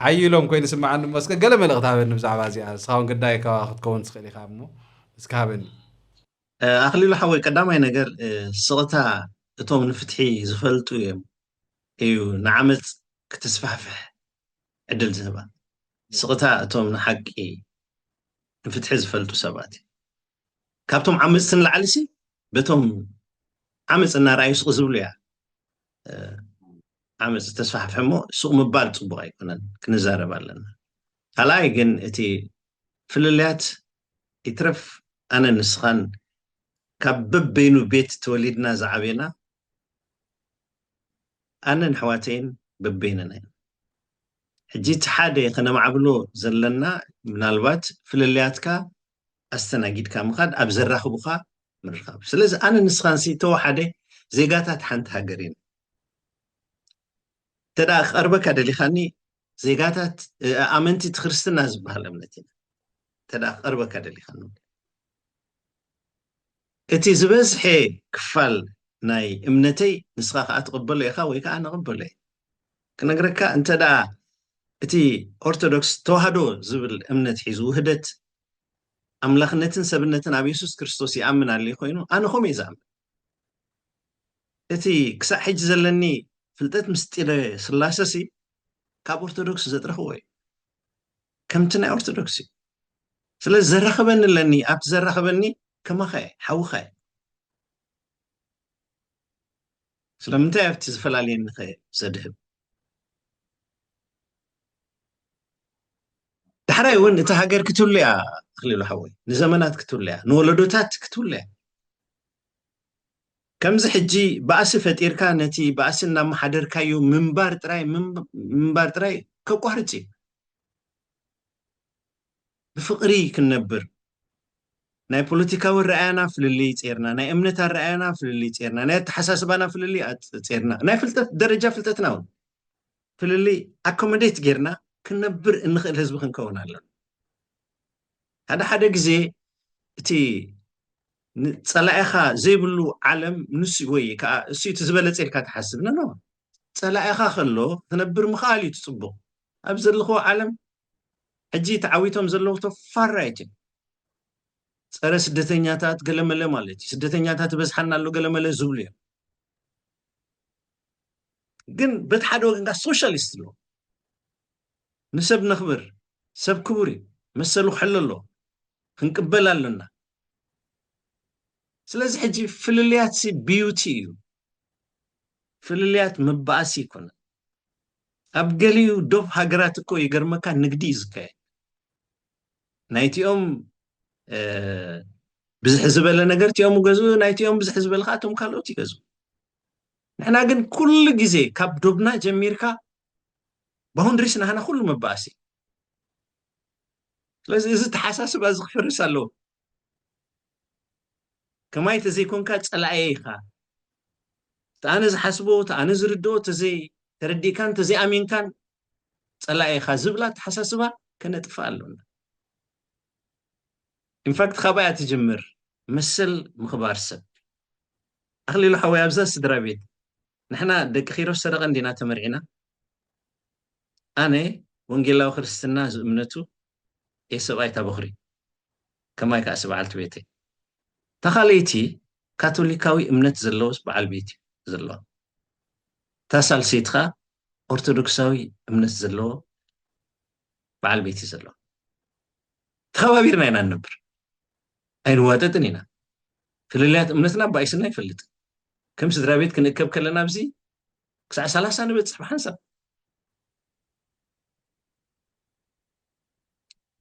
ሓይሎም ኮይኑ ስማዓኒ እሞ እስኪ ገለ መልእኽቲ ሃበኒ ብዛዕባ እዚኣ እስኻ እውን ግዳይ ክትከውን ትኽእል ኢኻ እሞ እስኪ ሃበኒ ኣኽሊሉ ሓወይ ቀዳማይ ነገር ስቕታ እቶም ንፍትሒ ዝፈልጡ እዮም እዩ ንዓመፅ ክትስፋሕፍሕ ዕድል ዝህባ ስቕታ እቶም ንሓቂ ንፍትሒ ዝፈልጡ ሰባት ካብቶም ዓመፅቲ ንላዕሊሲ በቶም ዓመፅ እናርኣዩ ስቕ ዝብሉ እያ ዓመፅ ተስፋሕፍሕ እሞ ሱቕ ምባል ፅቡቕ ኣይኮነን ክንዛረብ ኣለና ካልኣይ ግን እቲ ፍልልያት ይትረፍ ኣነ ንስኻን ካብ በበይኑ ቤት ተወሊድና ዝዓብየና ኣነን ኣሕዋተይን በበይንና ኢና ሕጂ እቲ ሓደ ከነማዕብሎ ዘለና ምናልባት ፍልልያትካ ኣስተናጊድካ ምኻድ ኣብ ዘራኽቡካ ምርኻብ ስለዚ ኣነ ንስኻንሲ ተወሓደ ዜጋታት ሓንቲ ሃገር ኢና ተዳ ክቐርበካ ደሊኻኒ ዜጋታት ኣመንቲ እቲ ክርስትና ዝበሃል እምነት ኢና ተዳ ክቐርበካ ደሊኻኒ እቲ ዝበዝሐ ክፋል ናይ እምነተይ ንስኻ ከዓ ትቕበሎ ኢኻ ወይ ከዓ ነቕበሎ እየ ክነግረካ እንተዳ እቲ ኦርቶዶክስ ተዋህዶ ዝብል እምነት ሒዙ ውህደት ኣምላኽነትን ሰብነትን ኣብ ኢየሱስ ክርስቶስ ይኣምን ኣሎ ኮይኑ ኣነ ኸመይ እየ ዝኣምን እቲ ክሳብ ሕጂ ዘለኒ ፍልጠት ምስጢረ ስላሰሲ ካብ ኦርቶዶክስ ዘጥረኽቦ እዩ ከምቲ ናይ ኦርቶዶክስ እዩ ስለዚ ዘራኽበኒ ኣለኒ ኣብቲ ዘራኽበኒ ከማኸ ሓውኸ ስለምንታይ ኣብቲ ዝተፈላለየኒ ኸ ዘድህብ دحري ون تهاجر كتوليا خليلو حوي نزمانات كتوليا نولدوتات كتوليا كم زحجي بأس فتيركا نتي بأسنا محضر كايو منبار تراي كقهرتي بفقري كنبر ناي بوليتيكا ورأينا في اللي تيرنا ناي امنتا رأينا في اللي تيرنا ناي تحساسبانا في اللي تيرنا ناي فلتت درجة فلتتنا في اللي اكوموديت غيرنا كنبر انخل حزب كنكون على هذا حدا غزي تي صلاحها زي بلو عالم نسي وي كا سي تزبلت لك تحسبنا نو صلاحها خلو تنبر مخالي تصبو ابزلخو عالم حجي تعويتهم زلو تفرايت صره سدتኛታት ገለመለ ማለት ስደተኛታት በዝሐና አሉ ገለመለ ዝብሉ ግን በተሓደ ወገን ጋር ሶሻሊስት ነው نسب نخبر سب كبري مسلو حللو خنقبل لنا سلازي حجي فلليات سي بيوتي فلليات مباسي كنا ابقليو دوف هاجراتكو يقرمكا نقدي زكاي نايتيوم بزح زبل نقرت يوم وغزو نايتيوم بزح زبل خاتم كالوتي غزو نحنا قن كل جزي كاب دوبنا جميركا باوندريسنا هنا كل مباسي لازم إذا تحساس بازغ فرس له كما يتزي كون كات صلايخا تانا زحسبو تانا زردو تزي تردي كان تزي امين كان صلايخا زبلا تحساسبا كنطفا لنا ان فاكت خبايا تجمر مسل مخبار سب اخلي له حوايا بزاف سدرا بيت نحنا دك خيرو سرق عندنا تمرعنا انا ونجيلاو خرستنا امنتو يسباي تبخري كما يكاسب على بيتي تخليتي كاثوليكاوي امنت زلوس بعل بيتي زلو تسال سيتخا ارثوذكساوي امنت زلو بعل بيتي زلو تخابيرنا هنا نبر اين واتتنينا في الليلات امنتنا بايسنا يفلت كم سدرا بيت كنكب كلنا بزي كسع 30 نبت صح حنسب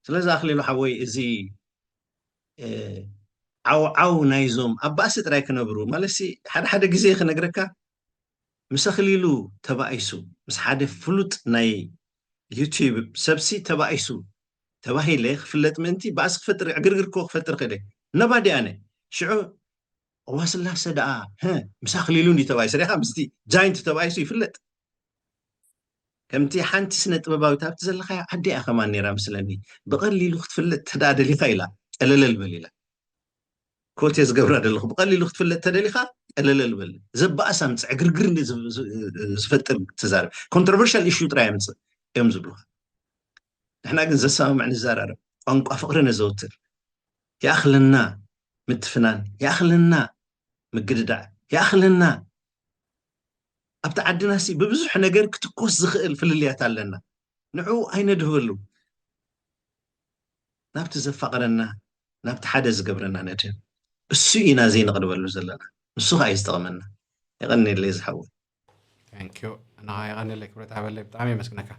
سلازا اخلي له حوي ازي عو نايزوم أباس تراي كنبرو مالسي حدا غزي خنغركا مسخليلو تبايسو مس حدا فلوت ناي يوتيوب سبسي تبايسو تباهي ليخ فلت منتي باس فتر غرغر كو فتر خدي نبادي انا شعو واسلا سدا ها مسخليلو دي تبايس ريخا مستي جاينت تبايسو يفلت كمتي حنت سنه طباباوي تابت زلخا عدي اخمان نيرا مسلني بقليلو تفلت تدادلي خيلا قللل بليلا كوتي زغبر دلخ بقليلو تفلت تدليخا قللل بل زبا اسامص عغرغر زفتر تزارب كونتروفيرشال ايشو ترايمص ام زبلوها احنا كن زسام مع نزارر قنق فقرنا زوتر يا اخلنا متفنان يا اخلنا مقددع يا اخلنا ابتا عدنا سي ببزح ነገር ክትኮስ ዝኽእል ፍልልያት ኣለና ንዑ ኣይነድህበሉ ናብቲ ዘፋቀረና ናብቲ ሓደ ዝገብረና ነድህብ እሱ ኢና ዘይንቕድበሉ ዘለና ንሱ ኸ ኣይዝጠቕመና ይቐኒለይ ዝሓወ ثانك يو انا يغني لك بريت عبالي بطعمي مسكنك